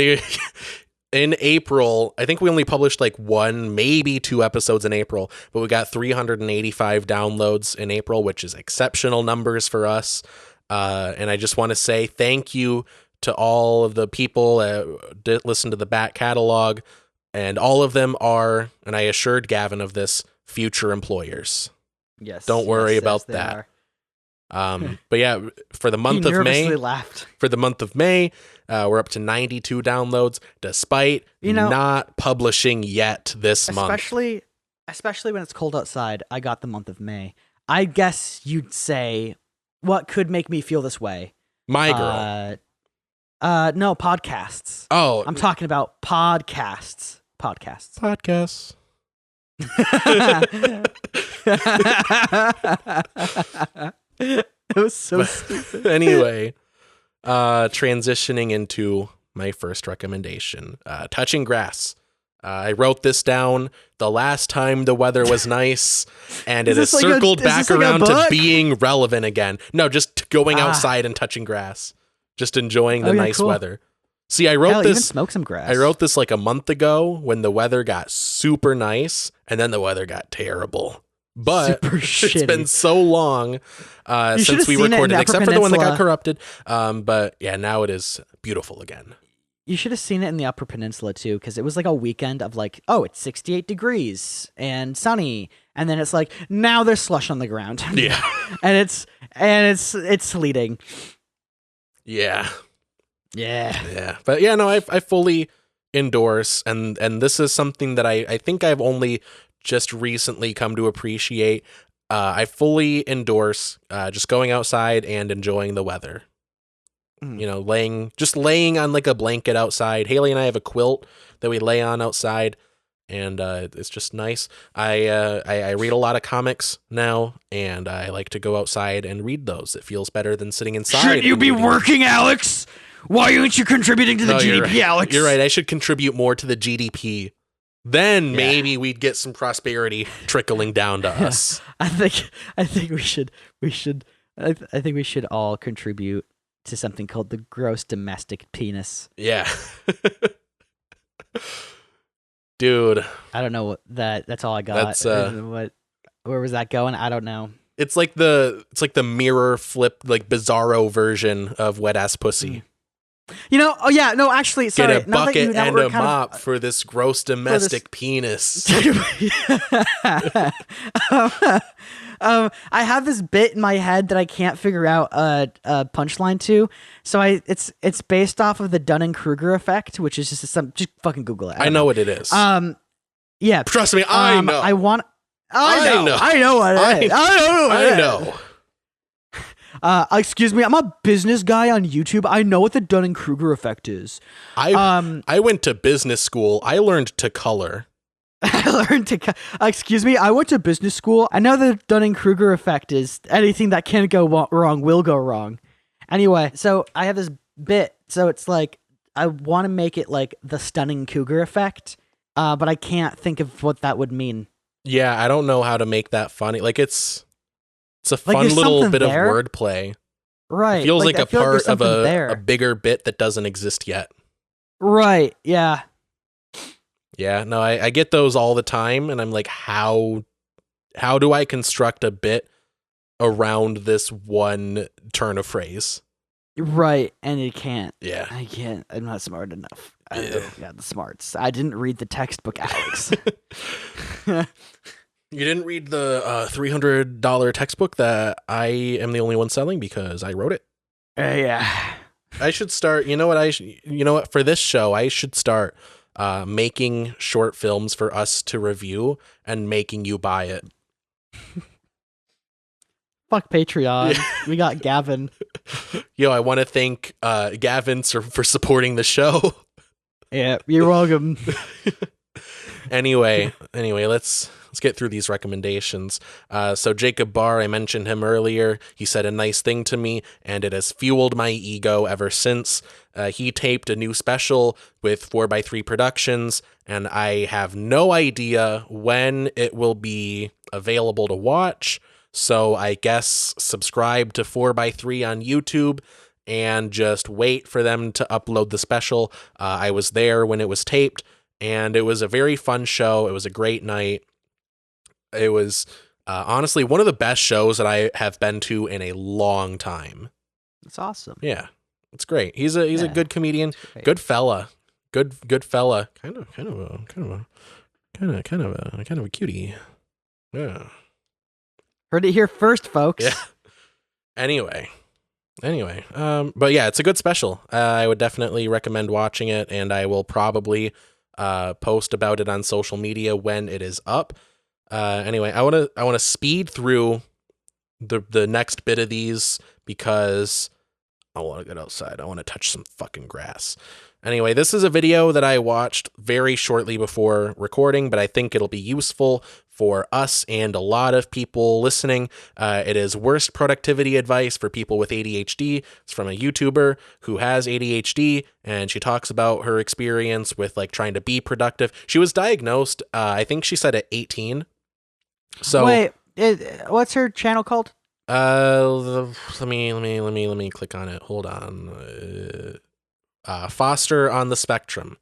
In April, I think we only published like 1, maybe 2 episodes in April, but we got 385 downloads in April, which is exceptional numbers for us. And I just want to say thank you to all of the people that listen to the back catalog, and all of them are, and I assured Gavin of this, future employers. Yes. Don't worry about that. But yeah, for the month of May, we're up to 92 downloads, despite not publishing yet this month. Especially when it's cold outside. I got the month of May. I guess you'd say, what could make me feel this way? My girl. No, podcasts. Oh, I'm talking about podcasts. It was so stupid. Anyway, transitioning into my first recommendation, touching grass. I wrote this down the last time the weather was nice, and it has circled back around to being relevant again. No, just going outside and touching grass, just enjoying the nice weather. See, I wrote this. Even smoke some grass. I wrote this like a month ago when the weather got super nice, and then the weather got terrible. But it's been so long since we recorded, except for the one that got corrupted. But yeah, now it is beautiful again. You should have seen it in the Upper Peninsula too, because it was like a weekend of like, oh, it's 68 degrees and sunny, and then it's like now there's slush on the ground. Yeah, and it's sleeting. Yeah. Yeah. But yeah, no, I fully endorse, and this is something that I think I've only just recently come to appreciate. I fully endorse just going outside and enjoying the weather. You know, laying on like a blanket outside. Haley and I have a quilt that we lay on outside, and it's just nice. I read a lot of comics now, and I like to go outside and read those. It feels better than sitting inside. Should you be working, Alex? Why aren't you contributing to the GDP, Alex? You're right. I should contribute more to the GDP. Then maybe we'd get some prosperity trickling down to us. I think we should I think we should all contribute to something called the gross domestic penis. Yeah. Dude. I don't know that's all I got. Where was that going? I don't know. It's like the mirror flip, like bizarro version of wet ass pussy. You know, actually, sorry. Get a bucket and a mop for this gross domestic penis. I have this bit in my head that I can't figure out a punchline to. So it's based off of the Dunning-Kruger effect, which is just fucking Google it. I know what it is. Yeah. Trust me, I know. I know what it is. I know. Excuse me, I'm a business guy on YouTube. I know what the Dunning-Kruger effect is. I went to business school. I learned to color. Excuse me, I went to business school. I know the Dunning-Kruger effect is anything that can go wrong will go wrong. Anyway, so I have this bit. So it's like, I want to make it like the stunning cougar effect, but I can't think of what that would mean. Yeah, I don't know how to make that funny. Like it's a fun little bit of wordplay. Right. It feels like a part of a bigger bit that doesn't exist yet. Right. Yeah. Yeah. No, I get those all the time, and I'm like, how do I construct a bit around this one turn of phrase? Right. And you can't. Yeah. I can't. I'm not smart enough. I don't got the smarts. I didn't read the textbook, Alex. You didn't read the $300 textbook that I am the only one selling because I wrote it? Yeah. I should start. You know what? For this show, I should start making short films for us to review and making you buy it. Fuck Patreon. Yeah. We got Gavin. Yo, I want to thank Gavin for supporting the show. Yeah, you're welcome. Anyway, let's get through these recommendations. So Jacob Barr, I mentioned him earlier. He said a nice thing to me, and it has fueled my ego ever since. He taped a new special with 4x3 Productions, and I have no idea when it will be available to watch. So I guess subscribe to 4x3 on YouTube and just wait for them to upload the special. I was there when it was taped, and it was a very fun show. It was a great night. It was honestly one of the best shows that I have been to in a long time. That's awesome. Yeah, it's great. He's a good comedian, good fella, good fella. Kind of a cutie. Yeah. Heard it here first, folks. Yeah. Anyway, but yeah, it's a good special. I would definitely recommend watching it, and I will probably post about it on social media when it is up. Anyway, I want to speed through the next bit of these because I want to get outside. I want to touch some fucking grass. Anyway, this is a video that I watched very shortly before recording, but I think it'll be useful for us and a lot of people listening. It is worst productivity advice for people with ADHD. It's from a YouTuber who has ADHD, and she talks about her experience with like trying to be productive. She was diagnosed, I think she said at 18. So wait, what's her channel called? Let me click on it. Hold on. Foster on the Spectrum.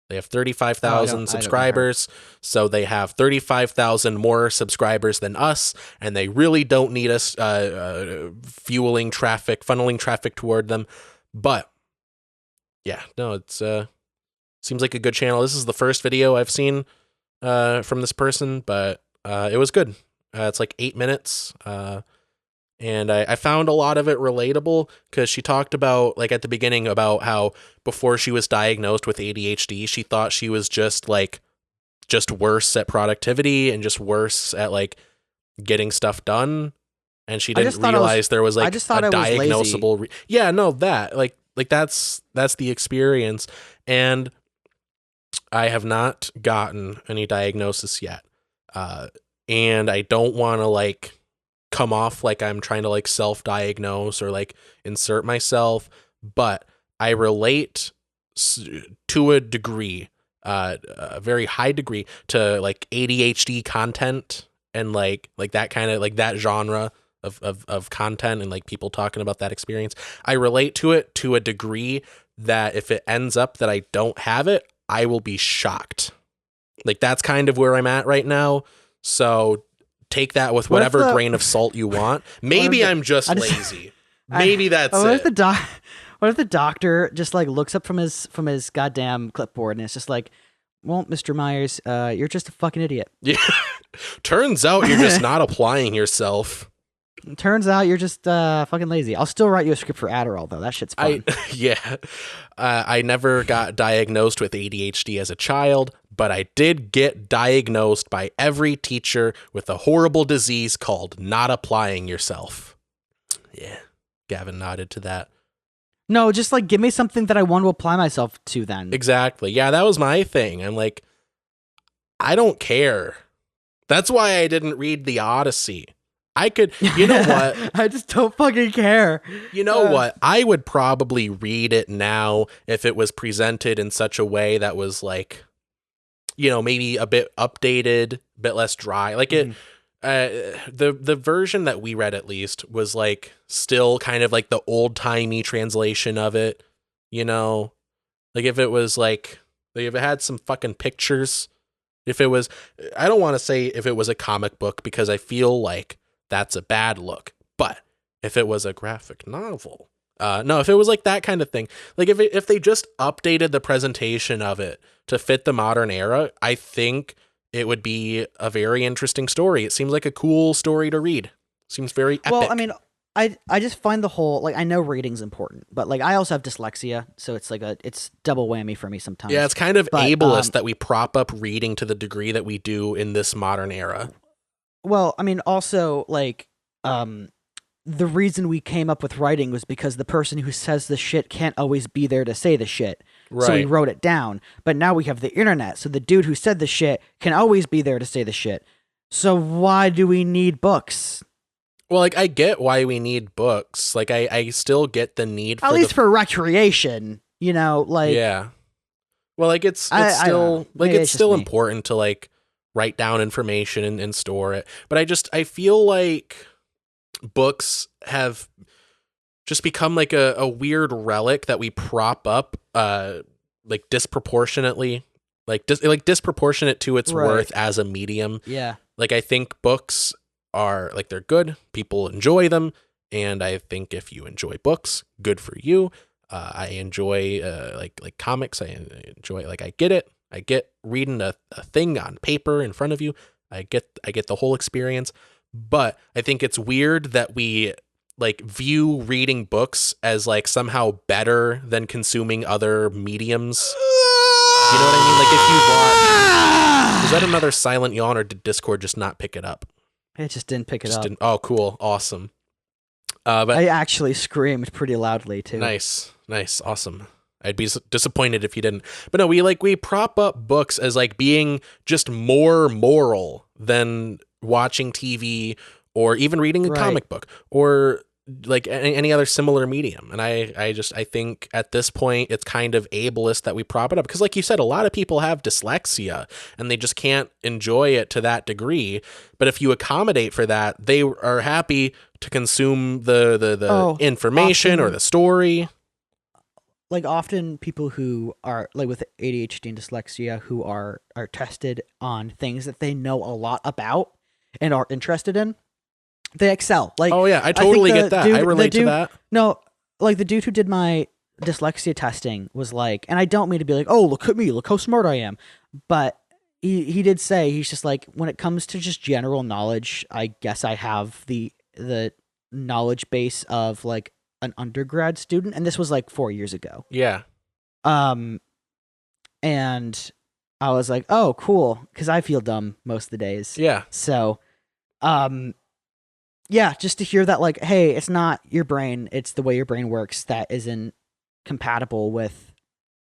They have 35,000 subscribers, so they have 35,000 more subscribers than us, and they really don't need us funneling traffic toward them. But yeah, no, it's seems like a good channel. This is the first video I've seen from this person, but it was good. It's like 8 minutes. And I found a lot of it relatable because she talked about, like at the beginning, about how before she was diagnosed with ADHD, she thought she was just worse at productivity and just worse at like getting stuff done. And she didn't realize there was like a diagnosable. Yeah, no, that like that's the experience. And I have not gotten any diagnosis yet. And I don't want to like come off like I'm trying to like self-diagnose or like insert myself, but I relate to a degree, a very high degree, to like ADHD content and like that kind of like that genre of content and like people talking about that experience. I relate to it to a degree that if it ends up that I don't have it, I will be shocked. Like that's kind of where I'm at right now. So take that with whatever grain of salt you want. Maybe I'm just lazy. Maybe that's it. What if the doctor just like looks up from his goddamn clipboard and it's just like, well, Mr. Myers, you're just a fucking idiot. Yeah. Turns out you're just not applying yourself. Turns out you're just fucking lazy. I'll still write you a script for Adderall though. That shit's fun. I never got diagnosed with ADHD as a child, but I did get diagnosed by every teacher with a horrible disease called not applying yourself. Yeah. Gavin nodded to that. No, just like give me something that I want to apply myself to then. Exactly. Yeah, that was my thing. I'm like, I don't care. That's why I didn't read the Odyssey. I could, you know what? I just don't fucking care. You know what? I would probably read it now if it was presented in such a way that was like, you know, maybe a bit updated, a bit less dry. Like it, the version that we read at least was like still kind of like the old timey translation of it. You know, like if it was like if it had some fucking pictures, if it was, I don't want to say if it was a comic book because I feel like that's a bad look. But if it was a graphic novel, no, if it was like that kind of thing, like if they just updated the presentation of it to fit the modern era, I think it would be a very interesting story. It seems like a cool story to read. Seems very epic. Well, I mean, I just find the whole, like, I know reading's important, but like I also have dyslexia, so it's like it's double whammy for me sometimes. Yeah, it's kind of ableist that we prop up reading to the degree that we do in this modern era. Well, I mean, also like the reason we came up with writing was because the person who says the shit can't always be there to say the shit. Right. So we wrote it down. But now we have the internet, so the dude who said the shit can always be there to say the shit. So why do we need books? Well, like, I get why we need books. Like, I still get the need at least for recreation, you know, like... Yeah. Well, like, it's still, like, it's still important to, like, write down information and store it. But I feel like books have just become like a weird relic that we prop up like disproportionately, like disproportionate to its worth as a medium. Yeah. Like I think books are like, they're good, people enjoy them, and I think if you enjoy books, good for you. I enjoy like comics. I enjoy, like, I get it. I get reading a thing on paper in front of you. I get the whole experience. But I think it's weird that we like view reading books as like somehow better than consuming other mediums. You know what I mean? Like if you watch, is that another silent yawn, or did Discord just not pick it up? It just didn't pick it up. Oh, cool. Awesome. But I actually screamed pretty loudly too. Nice. Awesome. I'd be disappointed if you didn't. But no, we prop up books as like being just more moral than watching TV or even reading a comic book or like any other similar medium. And I think at this point it's kind of ableist that we prop it up, because like you said, a lot of people have dyslexia and they just can't enjoy it to that degree. But if you accommodate for that, they are happy to consume the information often, or the story. Like often people who are like with ADHD and dyslexia who are tested on things that they know a lot about and are interested in, they excel. Like, oh yeah, I totally get that. I relate to that. No, like the dude who did my dyslexia testing was like, and I don't mean to be like, oh, look at me, look how smart I am. But he did say, he's just like, when it comes to just general knowledge, I guess I have the knowledge base of like an undergrad student. And this was like 4 years ago. Yeah. And I was like, oh, cool. Cause I feel dumb most of the days. Yeah. So, yeah, just to hear that, like, hey, it's not your brain, it's the way your brain works that isn't compatible with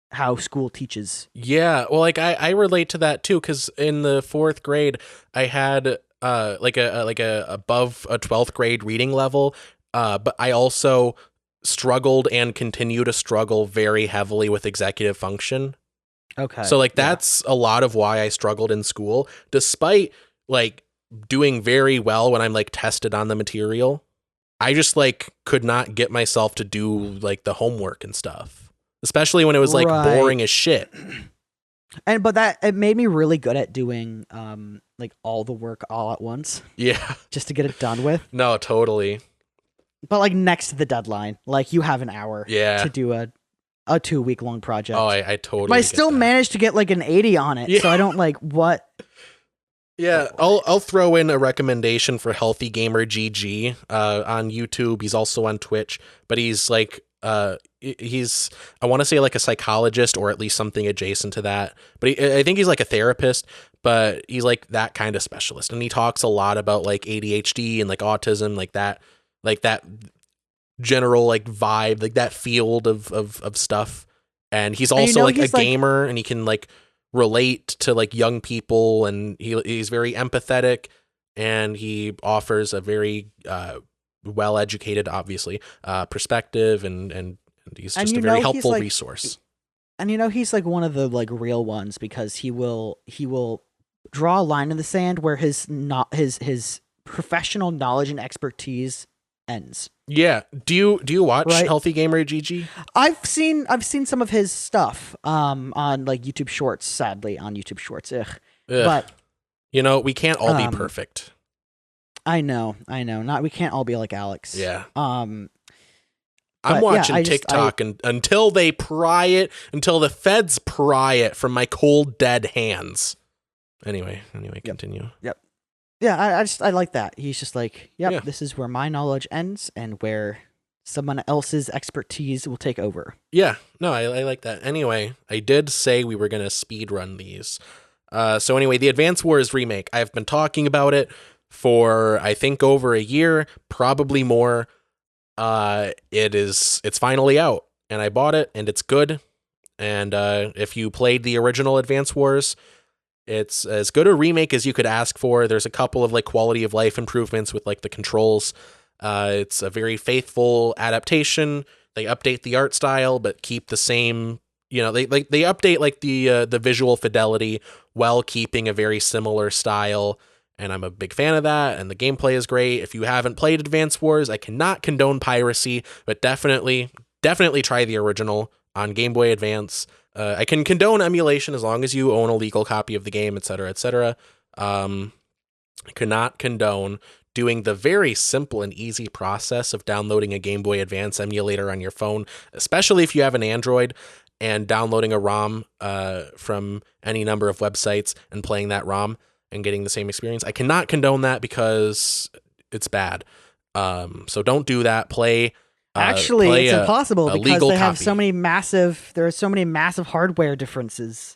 how school teaches. Yeah, well, like I relate to that too, because in the 4th grade, I had like a above a 12th grade reading level, but I also struggled and continue to struggle very heavily with executive function. Okay. So like that's a lot of why I struggled in school, despite like doing very well when I'm like tested on the material. I just like could not get myself to do like the homework and stuff, especially when it was like boring as shit. But that it made me really good at doing like all the work all at once. Yeah. Just to get it done with. No, totally. But like next to the deadline, like you have an hour to do a 2-week long project. Oh, I totally. But I still managed to get like an 80 on it. Yeah. So I don't like what. Yeah, I'll throw in a recommendation for Healthy Gamer GG on YouTube. He's also on Twitch, but he's like he's I want to say like a psychologist or at least something adjacent to that. But I think he's like a therapist, but he's like that kind of specialist, and he talks a lot about like ADHD and like autism, like that general like vibe, like that field of stuff. And he's also like a gamer, and he can like relate to like young people, and he's very empathetic, and he offers a very well-educated, obviously, perspective, and he's just a very helpful resource. And he's like one of the like real ones, because he will draw a line in the sand where his professional knowledge and expertise ends. Yeah. Do you watch Healthy Gamer GG? I've seen some of his stuff on like YouTube Shorts, sadly, on YouTube Shorts. Ugh. But we can't all be perfect. I know. We can't all be like Alex. Yeah. I'm watching TikTok until they pry it, until the feds pry it from my cold dead hands. Anyway, continue. Yep. Yeah, I like that. He's just like, this is where my knowledge ends and where someone else's expertise will take over. Yeah, no, I like that. Anyway, I did say we were going to speed run these. So anyway, the Advance Wars remake. I've been talking about it for, I think, over a year, probably more. It's finally out, and I bought it, and it's good. And if you played the original Advance Wars, it's as good a remake as you could ask for. There's a couple of like quality of life improvements with like the controls. It's a very faithful adaptation. They update the art style, but keep the same, they update like the visual fidelity while keeping a very similar style. And I'm a big fan of that. And the gameplay is great. If you haven't played Advance Wars, I cannot condone piracy, but definitely try the original on Game Boy Advance. I can condone emulation as long as you own a legal copy of the game, etc., etc. I cannot condone doing the very simple and easy process of downloading a Game Boy Advance emulator on your phone, especially if you have an Android, and downloading a ROM from any number of websites and playing that ROM and getting the same experience. I cannot condone that because it's bad. So don't do that. Actually, it's impossible because they have so many massive. There are so many massive hardware differences.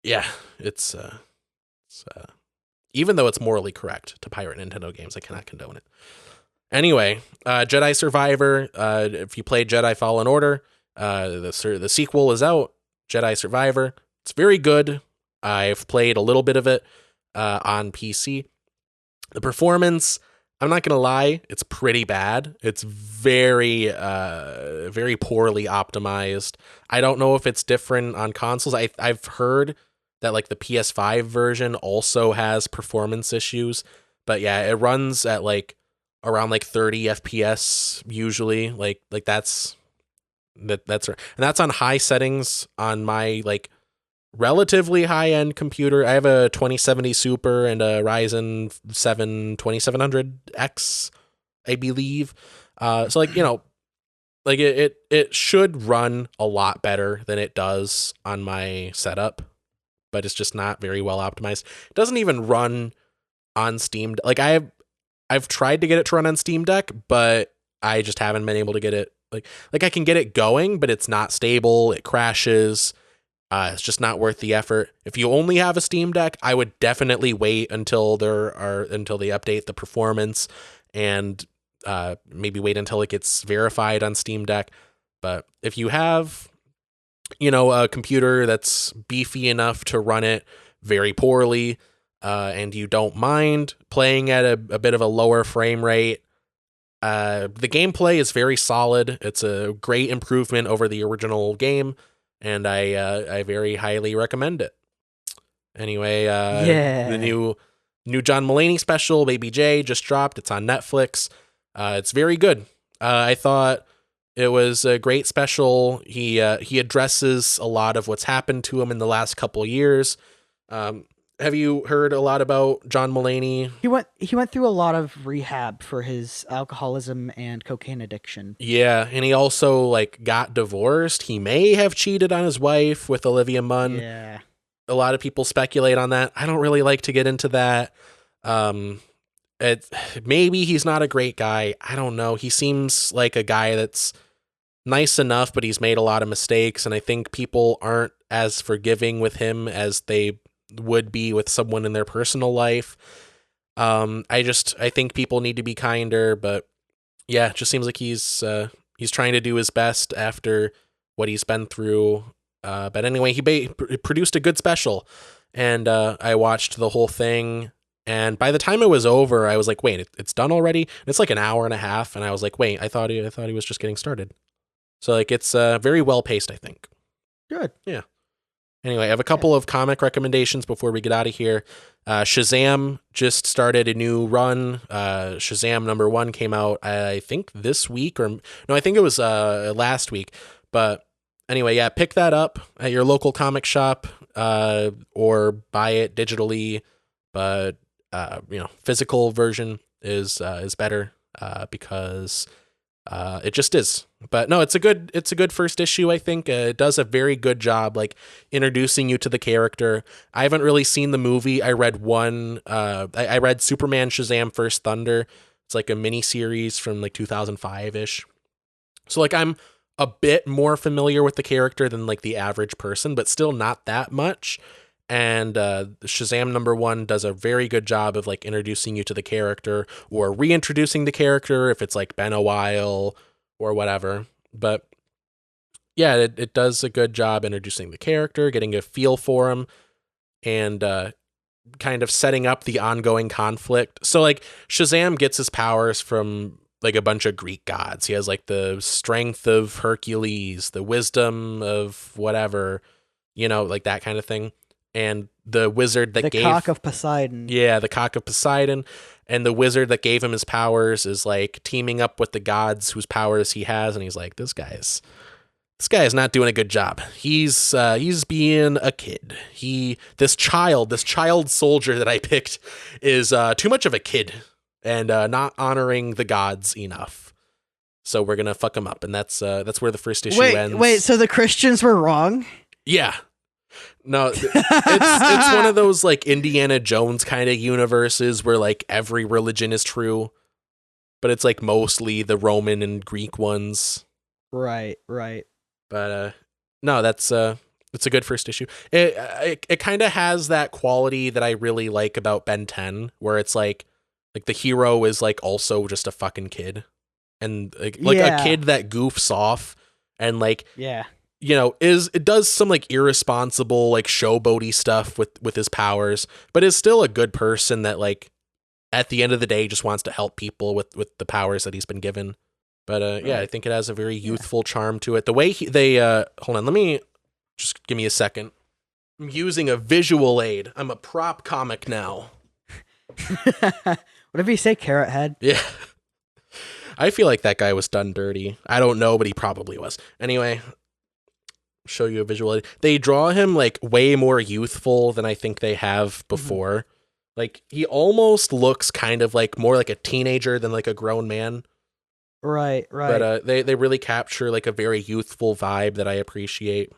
Yeah, it's even though it's morally correct to pirate Nintendo games, I cannot condone it. Anyway, Jedi Survivor. If you played Jedi Fallen Order, The sequel is out, Jedi Survivor. It's very good. I've played a little bit of it on PC. The performance, I'm not gonna lie, it's pretty bad. It's very very poorly optimized. I don't know if it's different on consoles. I've heard that like the PS5 version also has performance issues, but yeah, it runs at like around like 30 FPS usually. Like that's right. And that's on high settings on my like relatively high-end computer. I have a 2070 Super and a Ryzen 7 2700X, I believe. So like, you know, like it should run a lot better than it does on my setup, but it's just not very well optimized. It doesn't even run on Steam. Like I've tried to get it to run on Steam Deck, but I just haven't been able to get it. Like I can get it going, but it's not stable. It crashes. It's just not worth the effort. If you only have a Steam Deck, I would definitely wait until they update the performance, and maybe wait until it gets verified on Steam Deck. But if you have, you know, a computer that's beefy enough to run it very poorly, and you don't mind playing at a bit of a lower frame rate, the gameplay is very solid. It's a great improvement over the original game, and I very highly recommend it. Anyway, the new John Mulaney special, Baby J, just dropped. It's on Netflix. It's very good. I thought it was a great special. He addresses a lot of what's happened to him in the last couple years. Have you heard a lot about John Mulaney? He went through a lot of rehab for his alcoholism and cocaine addiction. Yeah, and he also like got divorced. He may have cheated on his wife with Olivia Munn. Yeah. A lot of people speculate on that. I don't really like to get into that. Maybe he's not a great guy. I don't know. He seems like a guy that's nice enough, but he's made a lot of mistakes, and I think people aren't as forgiving with him as they would be with someone in their personal life. I think people need to be kinder, but yeah, it just seems like he's trying to do his best after what he's been through. But anyway, he produced a good special, and I watched the whole thing. And by the time it was over, I was like, wait, it's done already? And it's like an hour and a half. And I was like, wait, I thought he was just getting started. So like, it's very well paced, I think. Good. Yeah. Anyway, I have a couple of comic recommendations before we get out of here. Shazam just started a new run. Shazam #1 came out, I think this week, I think it was last week. But anyway, yeah, pick that up at your local comic shop, or buy it digitally. But physical version is better because it just is. But no, it's a good first issue. I think it does a very good job like introducing you to the character. I haven't really seen the movie. I read I read Superman Shazam First Thunder. It's like a mini series from like 2005-ish. So like I'm a bit more familiar with the character than like the average person, but still not that much. And Shazam #1 does a very good job of like introducing you to the character, or reintroducing the character if it's like been a while or whatever. But yeah, it does a good job introducing the character, getting a feel for him, and kind of setting up the ongoing conflict. So like Shazam gets his powers from like a bunch of Greek gods. He has like the strength of Hercules, the wisdom of whatever, like that kind of thing. And the wizard that the cock of Poseidon. Yeah, the cock of Poseidon. And the wizard that gave him his powers is like teaming up with the gods whose powers he has, and he's like, this guy is not doing a good job. He's being a kid. This child soldier that I picked is too much of a kid, and not honoring the gods enough. So we're gonna fuck him up, and that's where the first issue ends. Wait, so the Christians were wrong? Yeah. No, it's one of those like Indiana Jones kind of universes where like every religion is true, but it's like mostly the Roman and Greek ones. Right. But no, it's a good first issue. It kind of has that quality that I really like about Ben 10, where it's like the hero is like also just a fucking kid, and like a kid that goofs off and like Yeah. it does some like irresponsible like showboaty stuff with his powers, but is still a good person that like at the end of the day just wants to help people with the powers that he's been given. But yeah, I think it has a very youthful charm to it. The way they hold on, let me just give me a second. I'm using a visual aid. I'm a prop comic now. Whatever you say, Carrot Head. Yeah. I feel like that guy was done dirty. I don't know, but he probably was. Anyway, show you a visual aid. They draw him like way more youthful than I think they have before. Mm-hmm. Like he almost looks kind of like more like a teenager than like a grown man. Right. But they really capture like a very youthful vibe that I appreciate.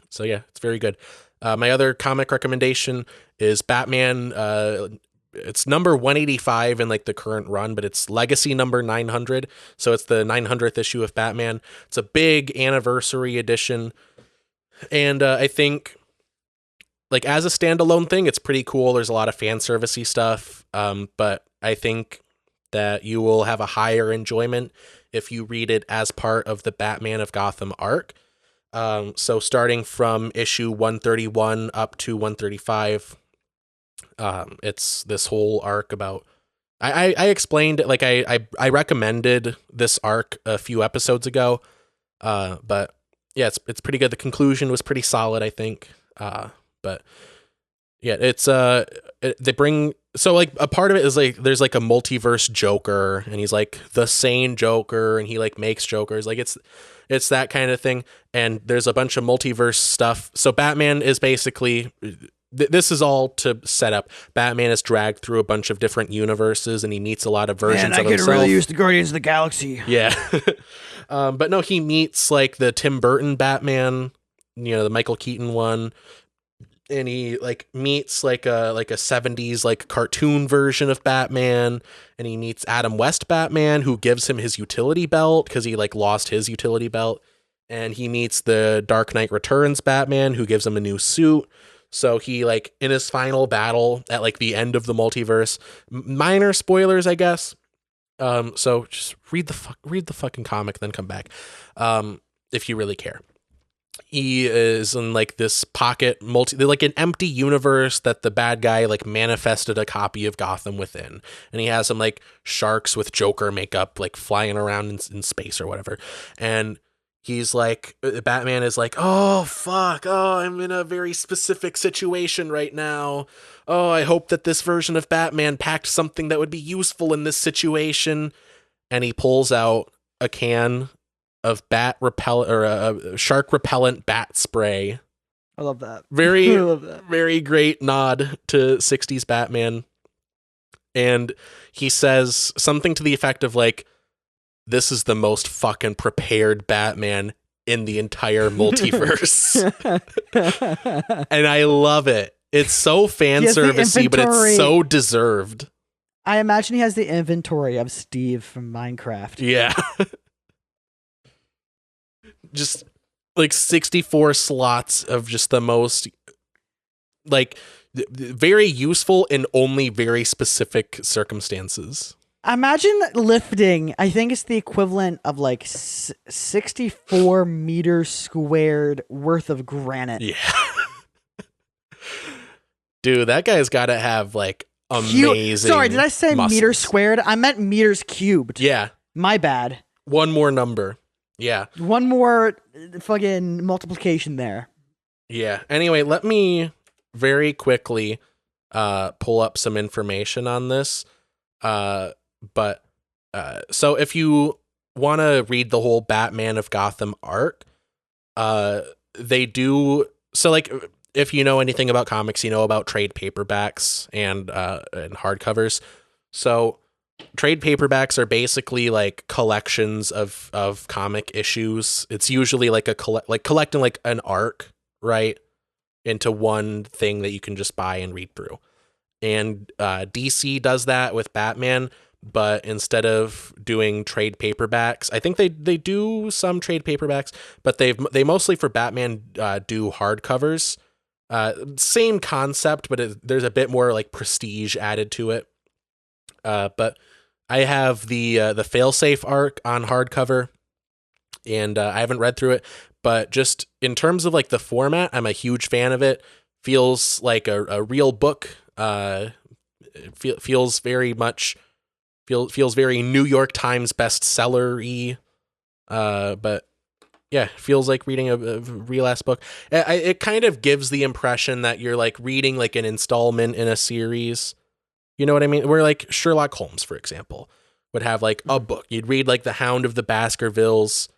So yeah, it's very good. My other comic recommendation is Batman. It's number 185 in like the current run, but it's Legacy number 900. So it's the 900th issue of Batman. It's a big anniversary edition. And I think like as a standalone thing, it's pretty cool. There's a lot of fan servicey stuff. But I think that you will have a higher enjoyment if you read it as part of the Batman of Gotham arc. So starting from issue 131 up to 135, it's this whole arc about, I explained it, like I recommended this arc a few episodes ago. But yeah, it's pretty good. The conclusion was pretty solid, I think. But yeah, it's, they bring, so like a part of it is like, there's like a multiverse Joker and he's like the sane Joker and he like makes Jokers. Like it's that kind of thing. And there's a bunch of multiverse stuff. So Batman is basically, this is all to set up. Batman is dragged through a bunch of different universes and he meets a lot of versions of himself. I could really use the Guardians of the Galaxy. Yeah. But no, he meets like the Tim Burton Batman, the Michael Keaton one. And he like meets like a 70s like cartoon version of Batman, and he meets Adam West Batman, who gives him his utility belt because he like lost his utility belt. And he meets the Dark Knight Returns Batman, who gives him a new suit. So he like in his final battle at like the end of the multiverse, minor spoilers, I guess. So just read the fucking comic, then come back, if you really care. He is in like this pocket like an empty universe that the bad guy like manifested a copy of Gotham within, and he has some like sharks with Joker makeup like flying around in space or whatever. And he's like, Batman is like, oh fuck, oh I'm in a very specific situation right now. Oh, I hope that this version of Batman packed something that would be useful in this situation. And he pulls out a can of bat repellent or a shark repellent bat spray. I love that. Very, I love that. Very great nod to 60s Batman. And he says something to the effect of like, this is the most fucking prepared Batman in the entire multiverse. And I love it. It's so fan servicey, but it's so deserved. I imagine he has the inventory of Steve from Minecraft. Yeah. Just like 64 slots of just the most like very useful in only very specific circumstances. Imagine lifting, I think it's the equivalent of like 64 meters squared worth of granite. Yeah. Dude, that guy's got to have like amazing. Sorry, did I say muscles. meters squared? I meant meters cubed. Yeah. My bad. One more number. Yeah. One more fucking multiplication there. Yeah. Anyway, let me very quickly pull up some information on this. So if you want to read the whole Batman of Gotham arc, they do. So like, if you know anything about comics, you know about trade paperbacks and hardcovers. So trade paperbacks are basically like collections of comic issues. It's usually like collecting like an arc, right, into one thing that you can just buy and read through. And DC does that with Batman, but instead of doing trade paperbacks, I think they do some trade paperbacks, but they mostly for Batman do hardcovers. Same concept, but there's a bit more like prestige added to it. But I have the failsafe arc on hardcover, and I haven't read through it, but just in terms of like the format, I'm a huge fan of it. Feels like a real book. Feels very much feels very New York Times bestseller-y. But yeah, feels like reading a real ass book. It kind of gives the impression that you're like reading like an installment in a series. You know what I mean? Where like Sherlock Holmes, for example, would have like a book. You'd read like The Hound of the Baskervilles,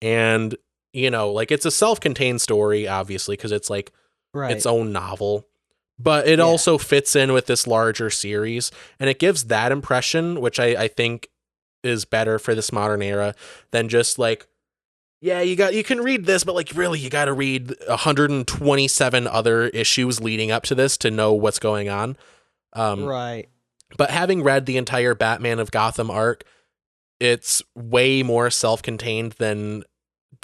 and you know, like it's a self-contained story, obviously, because it's like its own novel. But it also fits in with this larger series, and it gives that impression, which I think is better for this modern era than just like, yeah, you can read this, but like really you got to read 127 other issues leading up to this to know what's going on. Right. But having read the entire Batman of Gotham arc, it's way more self-contained than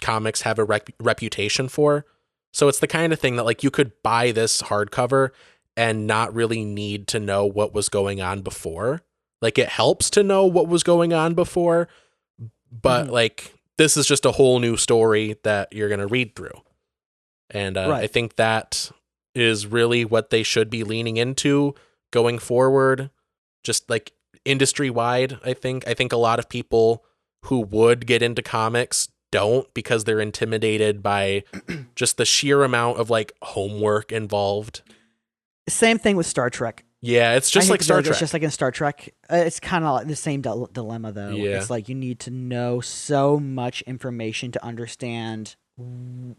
comics have a reputation for. So it's the kind of thing that like you could buy this hardcover and not really need to know what was going on before. Like it helps to know what was going on before, but like this is just a whole new story that you're going to read through. And I think that is really what they should be leaning into going forward, just like industry wide. I think a lot of people who would get into comics don't, because they're intimidated by just the sheer amount of like homework involved. Same thing with Star Trek. Yeah, it's just like Star Trek. It's just like in Star Trek. It's kind of like the same dilemma, though. Yeah. It's like you need to know so much information to understand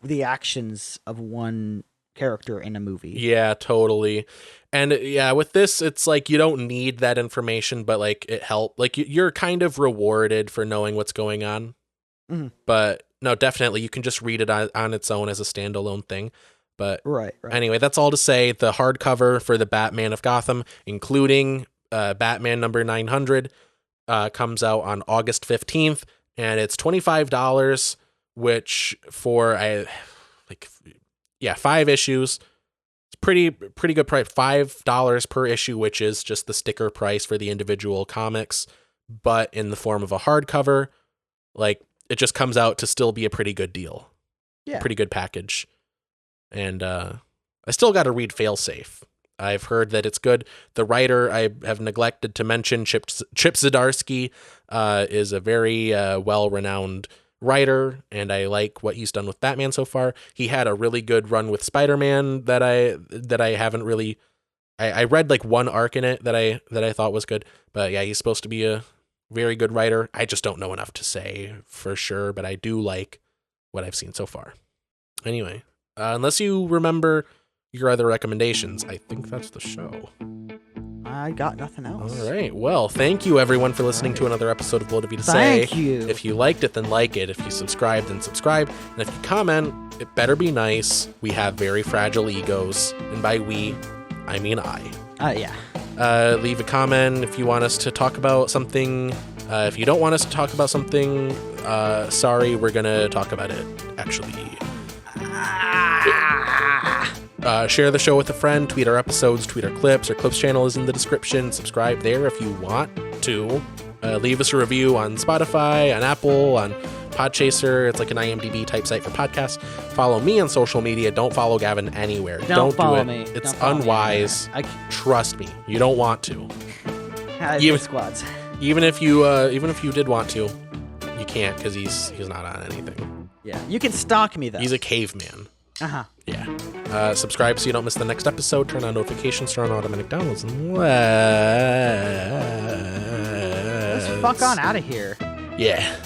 the actions of one character in a movie. Yeah, totally. And yeah, with this, it's like you don't need that information, but like it helped. Like you're kind of rewarded for knowing what's going on. But no, definitely you can just read it on its own as a standalone thing. But anyway, that's all to say. The hardcover for the Batman of Gotham, including Batman number 900, comes out on August 15th, and it's $25, which for 5 issues, it's pretty good price. $5 per issue, which is just the sticker price for the individual comics, but in the form of a hardcover. Like it just comes out to still be a pretty good deal. Yeah, pretty good package. And I still got to read Failsafe. I've heard that it's good. The writer I have neglected to mention, Chip Zdarsky, is a very well-renowned writer, and I like what he's done with Batman so far. He had a really good run with Spider-Man that I haven't really. I read like one arc in it that I thought was good, but yeah, he's supposed to be a very good writer. I just don't know enough to say for sure, but I do like what I've seen so far. Anyway. Unless you remember your other recommendations, I think that's the show. I got nothing else. All right. Well, thank you everyone for listening to another episode of Blow to Be to Say. Thank you. If you liked it, then like it. If you subscribed, then subscribe. And if you comment, it better be nice. We have very fragile egos. And by we, I mean I. Yeah. Leave a comment if you want us to talk about something. If you don't want us to talk about something, sorry, we're going to talk about it, actually. Share the show with a friend, tweet our episodes, tweet our clips. Our clips channel is in the description. Subscribe there if you want to. Leave us a review on Spotify, on Apple, on Podchaser. It's like an IMDb type site for podcasts. Follow me on social media. Don't follow Gavin anywhere. Don't follow do it. me. It's unwise. Trust me. You don't want to. Even squads. Even if you did want to, you can't because he's not on anything. Yeah, you can stalk me though. He's a caveman. Yeah. Subscribe so you don't miss the next episode. Turn on notifications, turn on automatic downloads, and let's fuck on out of here. Yeah.